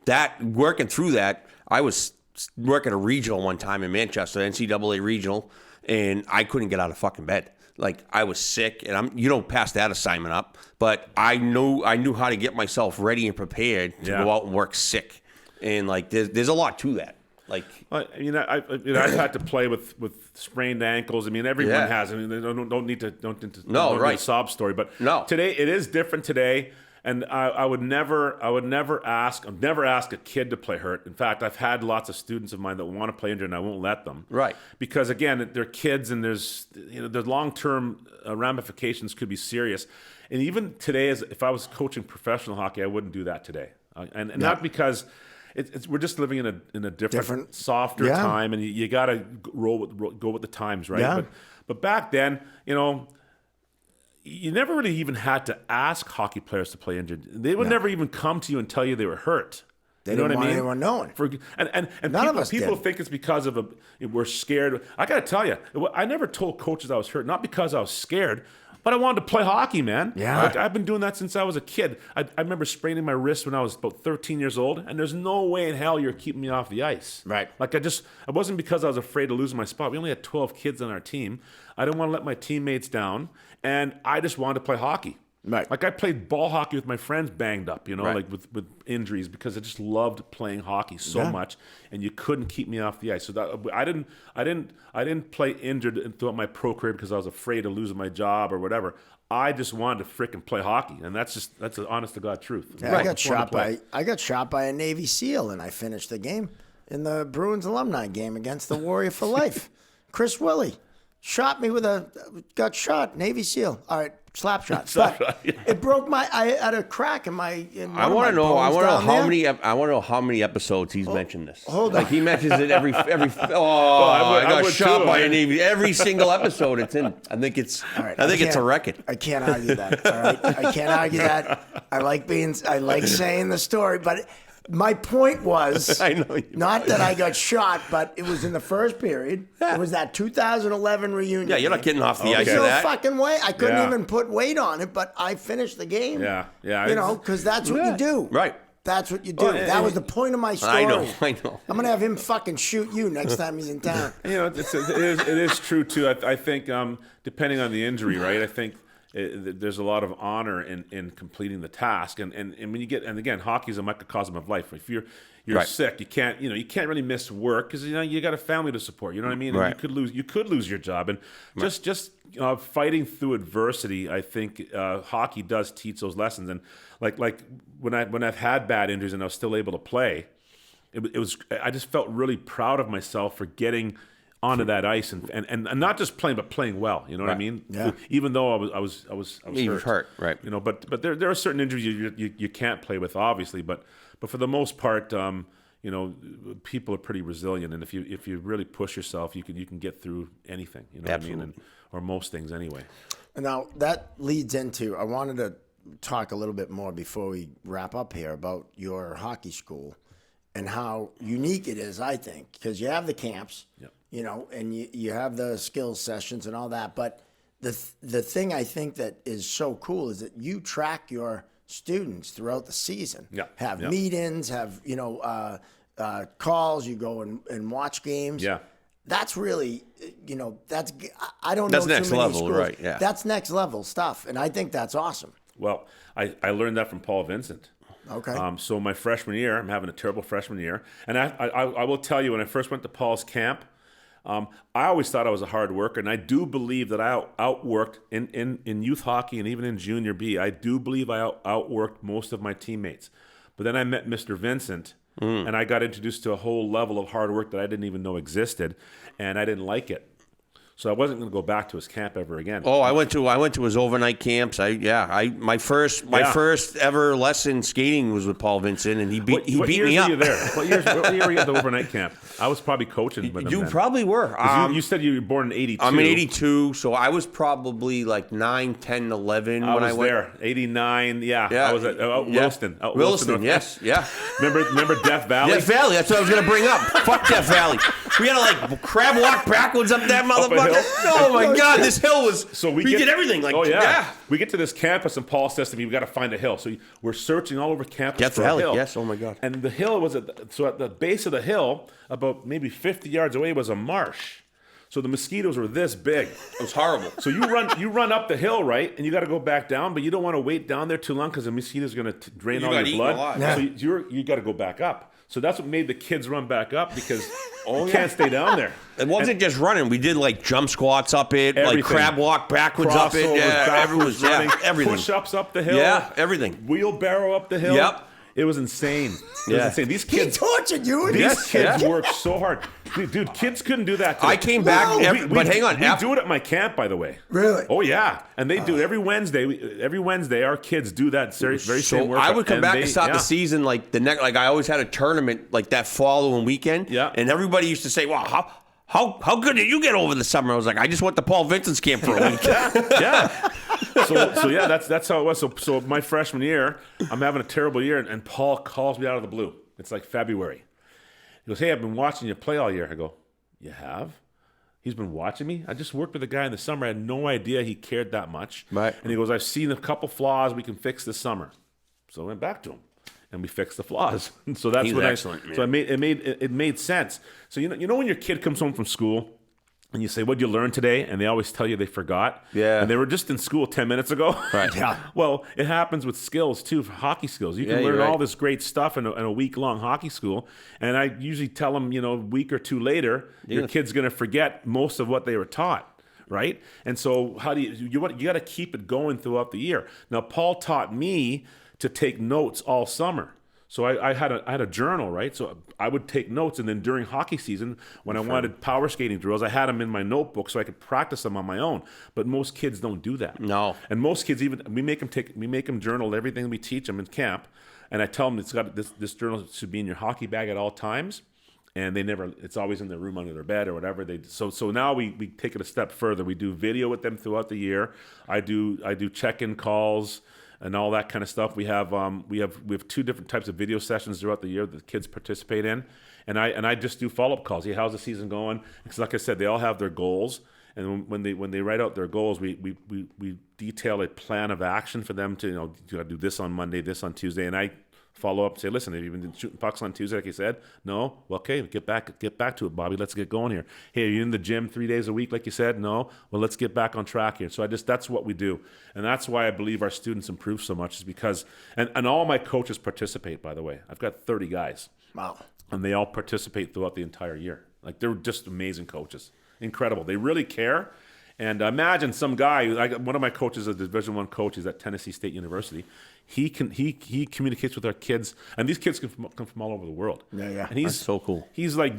that working through that, I was working a regional one time in Manchester, NCAA regional, and I couldn't get out of fucking bed. Like I was sick, and you don't pass that assignment up. But I knew how to get myself ready and prepared to go out and work sick. And like there's a lot to that. Like I've had to play with sprained ankles. I mean, everyone has. I mean, they don't need a sob story. But today it is different today. And I would never ask a kid to play hurt. In fact, I've had lots of students of mine that want to play injured, and I won't let them. Right. Because again, they're kids, and there's long-term ramifications could be serious. And even today, if I was coaching professional hockey, I wouldn't do that today. And not because we're just living in a different softer time, and you got to go with the times, right? Yeah. But back then, you never really even had to ask hockey players to play injured. They would never even come to you and tell you they were hurt. They didn't want anyone knowing. And None of us people did. think it's because of we're scared. I got to tell you, I never told coaches I was hurt, not because I was scared, but I wanted to play hockey, man. Yeah. Like, I've been doing that since I was a kid. I remember spraining my wrist when I was about 13 years old, and there's no way in hell you're keeping me off the ice. Right. Like it wasn't because I was afraid of losing my spot. We only had 12 kids on our team. I didn't want to let my teammates down, and I just wanted to play hockey. Right. Like I played ball hockey with my friends banged up, like with injuries, because I just loved playing hockey so much, and you couldn't keep me off the ice. So that I didn't play injured throughout my pro career because I was afraid of losing my job or whatever. I just wanted to freaking play hockey, and that's the honest to God truth. Yeah, I got shot by a Navy SEAL, and I finished the game in the Bruins alumni game against the Warrior for Life. Chris Willie shot me got shot, Navy SEAL. All right, Slapshot. Slapshot, But yeah. it broke I had a crack in my. I want to know. I want to know how many. I want to know how many episodes he's mentioned this. Hold Like on. he mentions it every. Oh, I got would shot too, by a man. Navy. Every single episode it's in. I think it's. All right, I think it's a can't- record. I can't argue that. All right, I can't argue that. I like saying the story, but my point was I know you- not that I got shot, but it was in the first period. It was that 2011 reunion. Yeah, you're not getting off the ice There's of no that. fucking way. I couldn't Yeah. even put weight on it, but I finished the game. Yeah, yeah. You know, because that's what you do. Right. That's what you do. Oh, That was the point of my story. I know. I'm gonna have him fucking shoot you next time he's in town. You know, it is true too. I think depending on the injury, right? I think there's a lot of honor in completing the task, and when you get, and again, hockey is a microcosm of life. If you're Right. sick, you can't really miss work because you got a family to support. You know what I mean? And Right. you could lose your job, and just fighting through adversity. I think hockey does teach those lessons, and like when I've had bad injuries and I was still able to play. It was. I just felt really proud of myself for getting onto that ice and not just playing, but playing well. You know what I Right. mean? Yeah. Even though I was He was hurt, right. You know, but there are certain injuries you can't play with, obviously. But for the most part, people are pretty resilient, and if you really push yourself, you can get through anything. You know what I mean? Absolutely. Or most things anyway. Now that leads into, I wanted to talk a little bit more before we wrap up here about your hockey school and how unique it is, I think, because you have the camps, and you have the skills sessions and all that. But the thing I think that is so cool is that you track your students throughout the season. Yeah, Have yeah. meetings, have calls. You go and watch games. Yeah. That's really, I don't know That's too next many level, schools. right, yeah. That's next level stuff, and I think that's awesome. Well, I learned that from Paul Vincent. Okay. So my freshman year, I'm having a terrible freshman year, and I will tell you, when I first went to Paul's camp, I always thought I was a hard worker, and I do believe that I outworked in youth hockey and even in junior B. I do believe I outworked most of my teammates. But then I met Mr. Vincent, and I got introduced to a whole level of hard work that I didn't even know existed, and I didn't like it. So I wasn't going to go back to his camp ever again. Oh, I went to his overnight camps. My first ever lesson skating was with Paul Vincent, and he beat What me years up. were you there? What year were you at the overnight camp? I was probably coaching with him You then. probably were. 'Cause you said you were born in 82. I'm in 82, so I was probably like 9, 10, 11 I when was I went. there. 89, yeah. Yeah. I was at Williston. Out Williston, North- yes, yeah. Remember Death Valley? Death Valley, that's what I was going to bring up. Fuck Death Valley. We had to like crab walk backwards up that a motherfucker. hill? Oh my God, this hill was. So we did everything. Like, oh yeah. We get to this campus and Paul says to me, "We got to find a hill." So we're searching all over campus Death for Valley, a hill. yes, oh my God. And the hill was at the base of the hill, about maybe 50 yards away, was a marsh. So the mosquitoes were this big. It was horrible. So you run up the hill, right, and you got to go back down, but you don't want to wait down there too long because the mosquitoes are going to drain You all got your eaten blood. alive. Yeah. So you got to go back up. So that's what made the kids run back up because you can't stay down there. It wasn't just running. We did like jump squats up it, Everything. like crab walk backwards up it. Crossovers, Yeah, backwards running, everything. push-ups up the hill. Yeah, everything. Wheelbarrow up the hill. Yep. It was insane. It was Yeah. insane. These He kids, tortured you. and these you- kids worked so hard. Dude, kids couldn't do that today. I came back, Whoa. but hang on. We after- do it at my camp, by the way. Really? Oh yeah, and they do it every Wednesday. Every Wednesday, our kids do that very So same workout. I would come And back they- and start yeah. the season like the next. Like I always had a tournament like that following weekend. Yeah. And everybody used to say, "Wow, how good did you get over the summer?" I was like, "I just went to Paul Vincent's camp for a week." Yeah. So yeah, that's how it was. So my freshman year, I'm having a terrible year, and Paul calls me out of the blue. It's like February. He goes, "Hey, I've been watching you play all year." I go, "You have?" He's been watching me. I just worked with a guy in the summer. I had no idea he cared that much. Right. And he goes, "I've seen a couple flaws we can fix this summer." So I went back to him, and we fixed the flaws. So that's He's when excellent, man. So it made sense. So you know when your kid comes home from school. And you say, "What'd you learn today?" And they always tell you they forgot. Yeah. And they were just in school 10 minutes ago. Right. Yeah. Well, it happens with skills too, for hockey skills. You can Yeah, learn you're all right. this great stuff in a week-long hockey school. And I usually tell them, a week or two later, your kid's going to forget most of what they were taught. Right. And so how do you got to keep it going throughout the year. Now, Paul taught me to take notes all summer. So I had a journal, right? So I would take notes, and then during hockey season, when I wanted power skating drills, I had them in my notebook so I could practice them on my own. But most kids don't do that. No. And most kids, even we make them journal everything we teach them in camp, and I tell them this journal should be in your hockey bag at all times, and it's always in their room under their bed or whatever. So now we take it a step further. We do video with them throughout the year. I do check-in calls and all that kind of stuff. We have 2 different types of video sessions throughout the year that the kids participate in, and I just do follow-up calls. Hey, how's the season going? Because like I said, they all have their goals, and when they write out their goals, we detail a plan of action for them to, you gotta do this on Monday, this on Tuesday, and I follow up and say, listen, have you been shooting pucks on Tuesday like you said? No? Well, okay, get back to it, Bobby. Let's get going here. Hey, are you in the gym 3 days a week like you said? No? Well, let's get back on track here. So that's what we do. And that's why I believe our students improve so much, is because, and all my coaches participate, by the way. I've got 30 guys. Wow. And they all participate throughout the entire year. Like, they're just amazing coaches. Incredible. They really care. And imagine some guy, one of my coaches, a Division I coach, is at Tennessee State University. He communicates with our kids, and these kids come from all over the world. Yeah. And he's That's so cool. He's like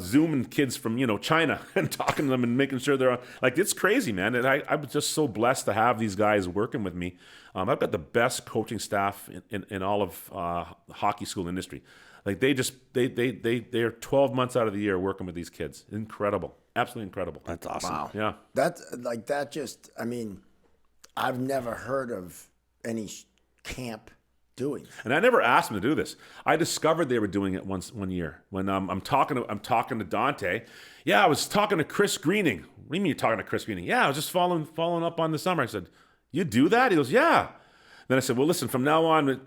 zooming kids from China and talking to them and making sure they're like, it's crazy, man. And I was just so blessed to have these guys working with me. I've got the best coaching staff in all of the hockey school industry. Like they're 12 months out of the year working with these kids. Incredible. Absolutely incredible. That's awesome. Wow. Yeah. I've never heard of any camp doing. And I never asked them to do this. I discovered they were doing it one year when I'm talking to Dante. Yeah, I was talking to Chris Greening. What do you mean you're talking to Chris Greening? Yeah, I was just following up on the summer. I said, you do that? He goes, yeah. Then I said, well, listen, from now on,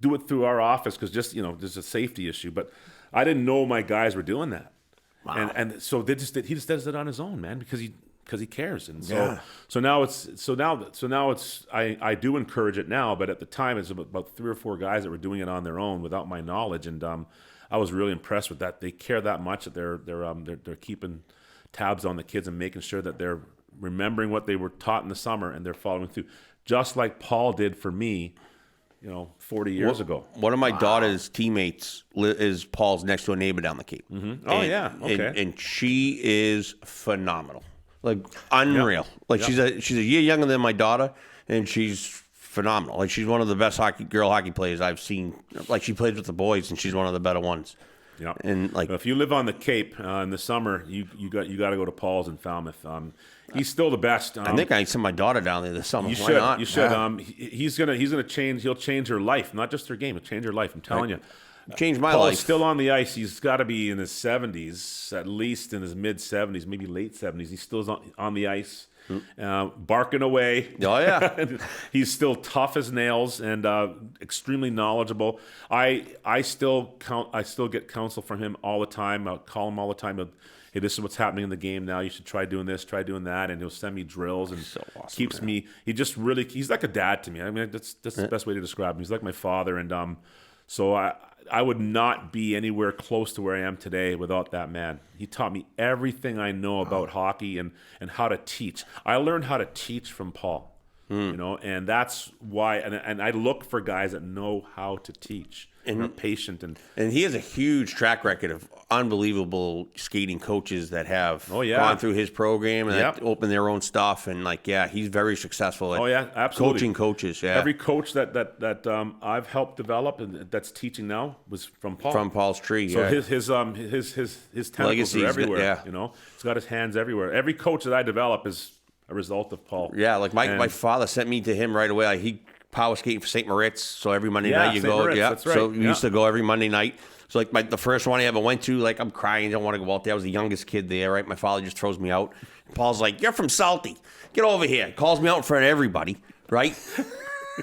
do it through our office because there's a safety issue. But I didn't know my guys were doing that. Wow. And so he just does it on his own, man, because he cares. And so now I do encourage it now, but at the time it's about 3 or 4 guys that were doing it on their own without my knowledge, and I was really impressed with that. They care that much that they're keeping tabs on the kids and making sure that they're remembering what they were taught in the summer and they're following through, just like Paul did for me 40 years ago. One of my daughter's teammates is Paul's next door neighbor down the Cape. Mm-hmm. Oh, yeah. Okay. And she is phenomenal. Like, unreal. Yep. Like, yep. She's a year younger than my daughter, and she's phenomenal. Like, she's one of the best girl hockey players I've seen. Like, she plays with the boys, and she's one of the better ones. Yeah. And like, if you live on the Cape in the summer, you got to go to Paul's in Falmouth. He's still the best. I think I sent my daughter down there this summer. You Why should. not? You should. Yeah. He's gonna change. He'll change her life, not just her game. He'll change her life. I'm telling you. Changed my Paul's life. Still on the ice. He's got to be in his 70s, at least in his mid 70s, maybe late 70s. He's still on the ice, barking away. Oh yeah. He's still tough as nails and extremely knowledgeable. I still get counsel from him all the time. I'll call him all the time. Hey, this is what's happening in the game now. You should try doing this, try doing that, and he'll send me drills and so awesome, keeps me. He's like a dad to me. I mean, that's the best way to describe him. He's like my father, and so I would not be anywhere close to where I am today without that man. He taught me everything I know about hockey and how to teach. I learned how to teach from Paul, and that's why. And I look for guys that know how to teach and are patient. And he has a huge track record of unbelievable skating coaches that have gone through his program and that opened their own stuff. And he's very successful at absolutely. Coaching coaches. Yeah. Every coach that I've helped develop and that's teaching now was from Paul. From Paul's tree. So yeah. his tentacles Legacy's are everywhere. Yeah. He's got his hands everywhere. Every coach that I develop is a result of Paul. Yeah, like my father sent me to him right away. He power skating for St. Moritz, so every Monday night you St. go. Moritz, that's right. So we used to go every Monday night. So the first one I ever went to, I'm crying, don't want to go out there. I was the youngest kid there, right? My father just throws me out. Paul's like, "You're from Salty. Get over here." Calls me out in front of everybody, right?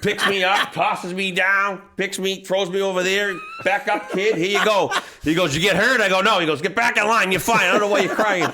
Picks me up, tosses me down, picks me, throws me over there. Back up, kid. Here you go. He goes, "You get hurt?" I go, "No." He goes, "Get back in line. You're fine. I don't know why you're crying."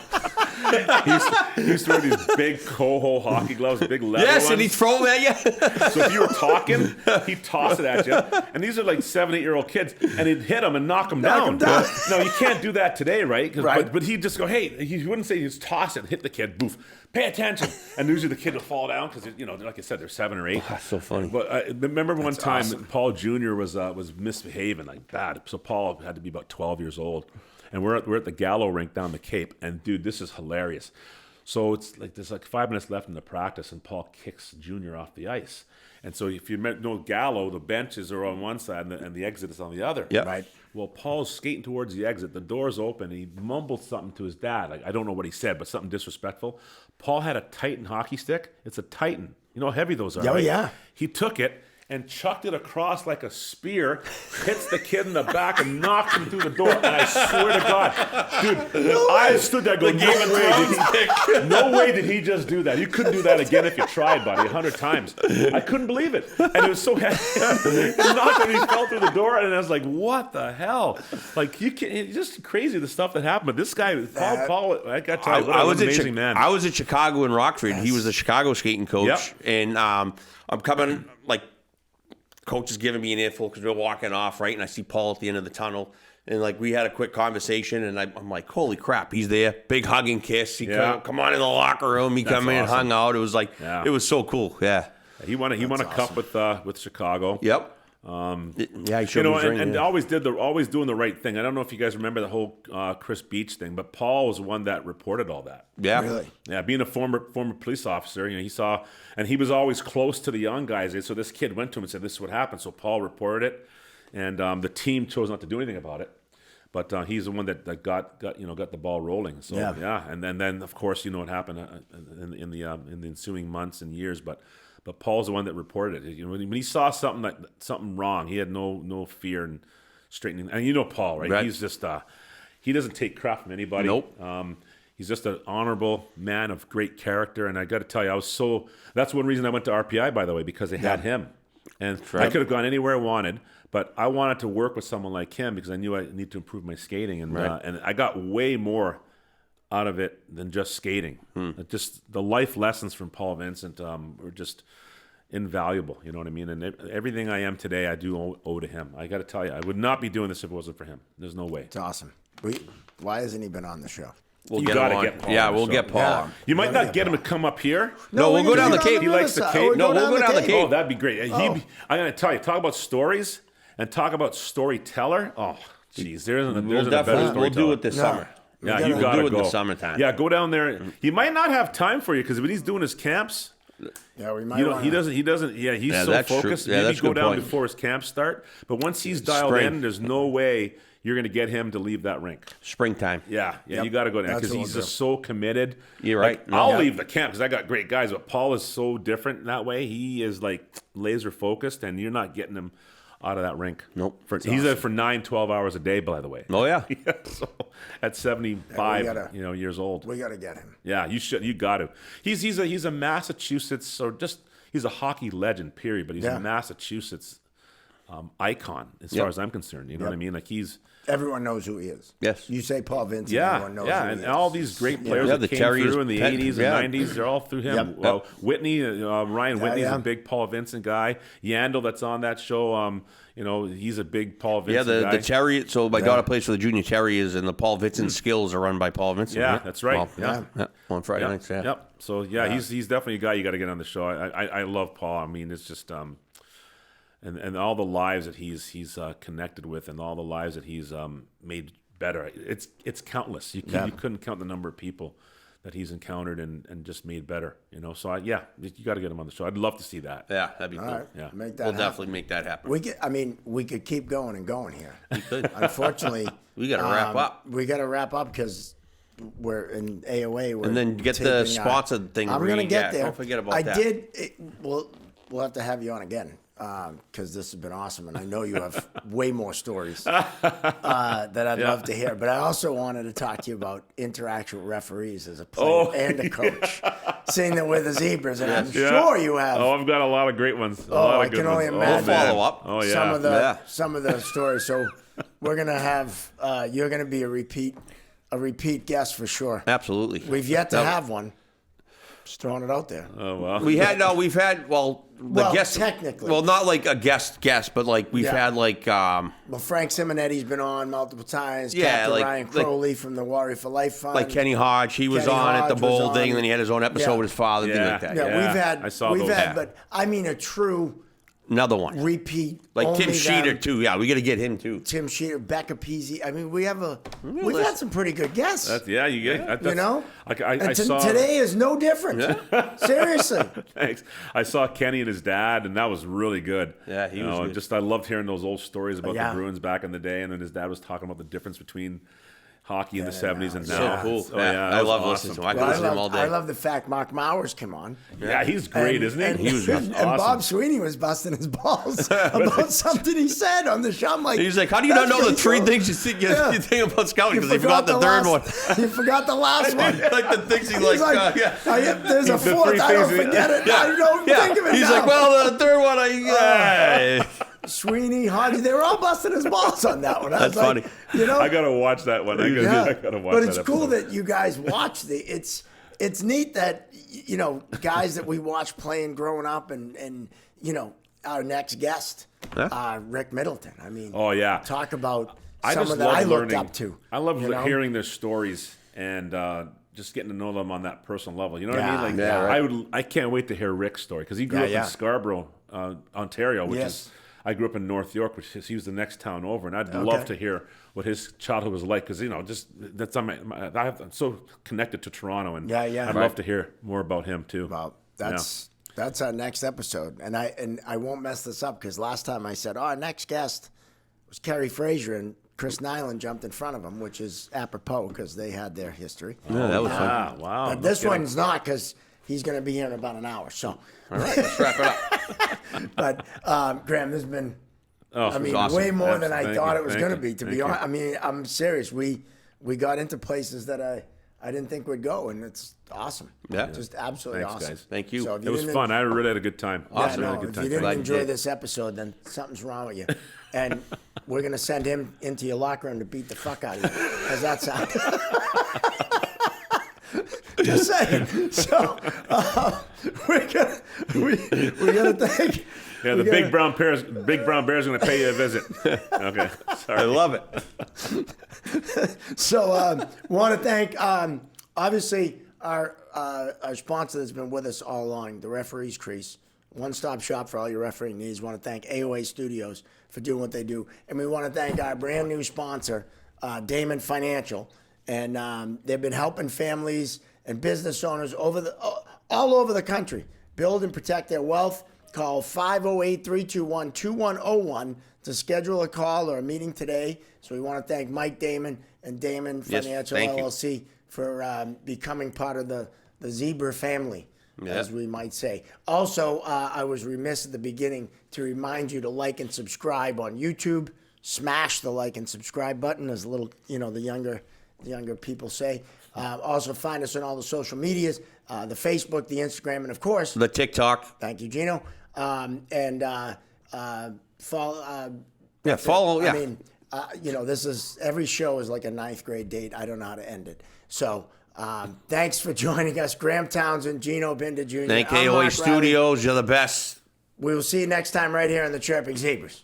He used to wear these big Coho hockey gloves, big leather Yes, ones. and he'd throw them at you. So if you were talking, he'd toss it at you. And these are like 7, 8-year-old kids, and he'd hit them and knock them down. down. No, you can't do that today, right? Right. But he'd just go, hey, he wouldn't say, he'd just toss it, hit the kid, boof, pay attention. And usually the kid would fall down because, like I said, they're 7 or 8. That's so funny. But I remember one time awesome. Paul Jr. was misbehaving like bad. So Paul had to be about 12 years old. And we're at the Gallo rink down the Cape. And, dude, this is hilarious. So it's like there's like 5 minutes left in the practice, and Paul kicks Junior off the ice. And so if you know Gallo, the benches are on one side and the exit is on the other. Yeah. Right. Well, Paul's skating towards the exit. The door's open. And he mumbled something to his dad. Like, I don't know what he said, but something disrespectful. Paul had a Titan hockey stick. It's a Titan. You know how heavy those are, Oh, right? yeah. He took it and chucked it across like a spear, hits the kid in the back and knocks him through the door. And I swear to God, dude, I stood there going, no way did he just do that. You couldn't do that again if you tried, buddy, 100 times. I couldn't believe it. And it was so heavy. He knocked him, he fell through the door, and I was like, what the hell? Like, you can't, it's just crazy the stuff that happened. But this guy, Paul, I got to tell you, what an amazing man. I was at Chicago in Rockford. He was the Chicago skating coach. Yep. And I'm coming, like, coach is giving me an earful because we're walking off, right? And I see Paul at the end of the tunnel. And, like, we had a quick conversation, and I'm like, holy crap, he's there. Big hug and kiss. He come on in the locker room. He come in and hung out. It was like, it was so cool. Yeah. He won a cup with Chicago. Yep. He showed me his ring, and always doing the right thing. I don't know if you guys remember the whole Chris Beach thing, but Paul was the one that reported all that. Yeah. Really? Yeah, being a former police officer, he saw, and he was always close to the young guys. So this kid went to him and said, "This is what happened." So Paul reported it, and the team chose not to do anything about it. But he's the one that got the ball rolling. So and then of course what happened in the ensuing months and years. But Paul's the one that reported it. When he saw something wrong, he had no fear in straightening. And Paul, right? He's just he doesn't take crap from anybody. Nope. He's just an honorable man of great character. And I got to tell you, that's one reason I went to RPI, by the way, because they had him. And I could have gone anywhere I wanted, but I wanted to work with someone like him because I knew I need to improve my skating. And and I got way more out of it than just skating. Just the life lessons from Paul Vincent were just invaluable. You know what I mean? And everything I am today, I do owe to him. I got to tell you, I would not be doing this if it wasn't for him. There's no way. It's awesome. Why hasn't he been on the show? We'll You get gotta him on. get Paul Yeah, on the we'll show. get Paul Yeah. on. You might Gotta not get get him to Paul. come up here. No, we'll go down the Cape. He likes the Cape. No, we'll go down the Cape. Oh, that'd be great. I'm going to tell you, talk about stories and talk about storyteller. Oh, geez, there's a better storyteller. We'll do it this summer. Yeah, gotta you got do to it go. in the summertime. Yeah, go down there. He might not have time for you because when he's doing his camps, Yeah, we might. he doesn't. Yeah, he's so that's true. focused. Yeah, Maybe that's a go good down point. before his camps start. But once he's dialed Spring. in, there's no way you're going to get him to leave that rink. Springtime. Yeah, Yep. you got to go down That's because what he's we'll just so committed. You're right. Like, No. I'll Yeah. leave the camp because I got great guys, but Paul is so different in that way. He is like laser focused, and you're not getting him out of that rink. Nope. He's there for 9-12 hours a day, by the way. Oh, yeah. So at 75, gotta- years old. We got to get him. Yeah, you should. You got to. He's a Massachusetts, or just he's a hockey legend, period. But he's a Massachusetts icon as far as I'm concerned. You know what I mean? Like Everyone knows who he is. Yes. You say Paul Vincent, yeah, everyone knows yeah, who and he is. all these great players Yeah, that the came Terry is through in the Penn- 80s yeah. and 90s, they're all through him. Yep. Well, Whitney, Ryan Whitney's yeah. a big Paul Vincent guy. Yandel, that's on that show, he's a big Paul Yeah, Vincent guy. the Terrier. So my daughter plays for the Junior Terriers, and the Paul Vincent skills are run by Paul Vincent. Yeah, right? that's right. Well, Yeah. on Friday nights. Yeah. Yep. So he's definitely a guy you got to get on the show. I love Paul. I mean, it's just and all the lives that he's connected with, and all the lives that he's made better. It's countless. You couldn't count the number of people that he's encountered and just made better. So you got to get him on the show. I'd love to see that. Yeah, that'd be cool. All right, Yeah. make that We'll happen. definitely make that happen. We could keep going and going here. We could. Unfortunately, We gotta wrap up. We got to wrap up because we're in AOA. We're And then get the taping, sponsor thing. I'm going to get there. Don't forget about that. We'll have to have you on again because this has been awesome, and I know you have way more stories that I'd love to hear. But I also wanted to talk to you about interaction with referees as a player and a coach, seeing that with the Zebras, and I'm sure you have. Oh, I've got a lot of great ones. I can only imagine. We'll follow up. Oh yeah. some of the stories. So we're gonna have you're gonna be a repeat a repeat guest for sure. Absolutely. We've yet to have one. Just throwing it out there. Oh wow. We've had the guest technically. Well, not like a guest, but like we've had like Well, Frank Simonetti's been on multiple times. Yeah, Captain like- Ryan Crowley from the Warrior for Life Fund. like Kenny Hodge. He was Kenny on at the Hodge was bowl thing, on. and then he had his own episode Yeah. with his father, things Yeah. like that. Yeah, Yeah, I saw we've those. had, Yeah. but I mean a true Another one. repeat. Like only Tim Sheeter them. too. Yeah, we got to get him too. Tim Sheeter, Becca Peasy. I mean, we've had some pretty good guests. Yeah, you get. you know, I saw today is no different. Seriously. Thanks. I saw Kenny and his dad, and that was really good. Yeah, he was good. Just I loved hearing those old stories about Yeah. the Bruins back in the day, and then his dad was talking about the difference between hockey in the '70s and So now. Cool. Oh, Yeah, yeah, I that was love awesome. listening to him. I could Well, listen to him all day. I love the fact Mark Mowers came on. Yeah, he's great, And- isn't he? and- He was and awesome. Bob Sweeney was busting his balls about something he said on the show. I'm like, He's like, how do you not "That's know the pretty three cool." things you think about scouting? You Because he forgot the third one. You forgot the last one. Like the things he He's like, yeah. There's a The fourth. three I don't things- forget it. Yeah. I don't Yeah. think of it He's now. like, well, the third one, Sweeney, Hodge, they were all busting his balls on that one. I was That's like, funny. You know, I gotta watch that one. I gotta watch but that it's cool episode. that you guys watch it's neat that guys that we watched playing growing up and our next guest, Rick Middleton. I mean, Oh yeah. talk about I just someone that love I looked learning. up to. I love you know? hearing their stories and just getting to know them on that personal level. You know what Yeah, I mean? Like, yeah, right. I can't wait to hear Rick's story because he grew up yeah. in Scarborough, Ontario, which Yes. is. I grew up in North York, which is he was the next town over, and I'd love to hear what his childhood was like because I'm so connected to Toronto, and I'd love to hear more about him too. Well, that's our next episode, and I won't mess this up because last time I said, our next guest was Kerry Fraser, and Chris Nyland jumped in front of him, which is apropos because they had their history. Yeah, that was fun. Ah, wow. But this one's not because he's going to be here in about an hour. So, All right, let's wrap it up. but Graham, this has been, awesome. way more than I Thank thought you. it was Thank going to you. be. To Thank be you. honest, I mean, I'm serious. We got into places that I didn't think we'd go, and it's awesome. Yeah. Just absolutely Thanks, awesome. guys. Thank you. So if It was didn't- fun. I really had a good time. Awesome. Yeah, Really no, good if time. you didn't Glad you enjoy did. this episode, then something's wrong with you. And we're going to send him into your locker room to beat the fuck out of you. How's that sound? Just saying. So we're gonna thank. Yeah, the big brown bear's going to pay you a visit. Okay, sorry. I love it. So want to thank obviously our sponsor that's been with us all along, the Referees Crease, one-stop shop for all your refereeing needs. Want to thank AOA Studios for doing what they do, and we want to thank our brand new sponsor, Damon Financial, and they've been helping families and business owners all over the country build and protect their wealth. Call 508-321-2101 to schedule a call or a meeting today. So we want to thank Mike Damon and Damon Yes, Financial thank you. LLC for becoming part of the Zebra family, as we might say. Also, I was remiss at the beginning to remind you to like and subscribe on YouTube. Smash the like and subscribe button, as the younger people say. Also, find us on all the social medias, the Facebook, the Instagram, and of course, The TikTok. thank you, Gino. Follow. Follow. Yeah. I mean, this is every show is like a ninth grade date. I don't know how to end it. So, thanks for joining us, Graham Townshend, Gino Binda Jr. Thank I'm AOA Mark Rowley. Studios. You're the best. We will see you next time right here on the Chirping Zebras.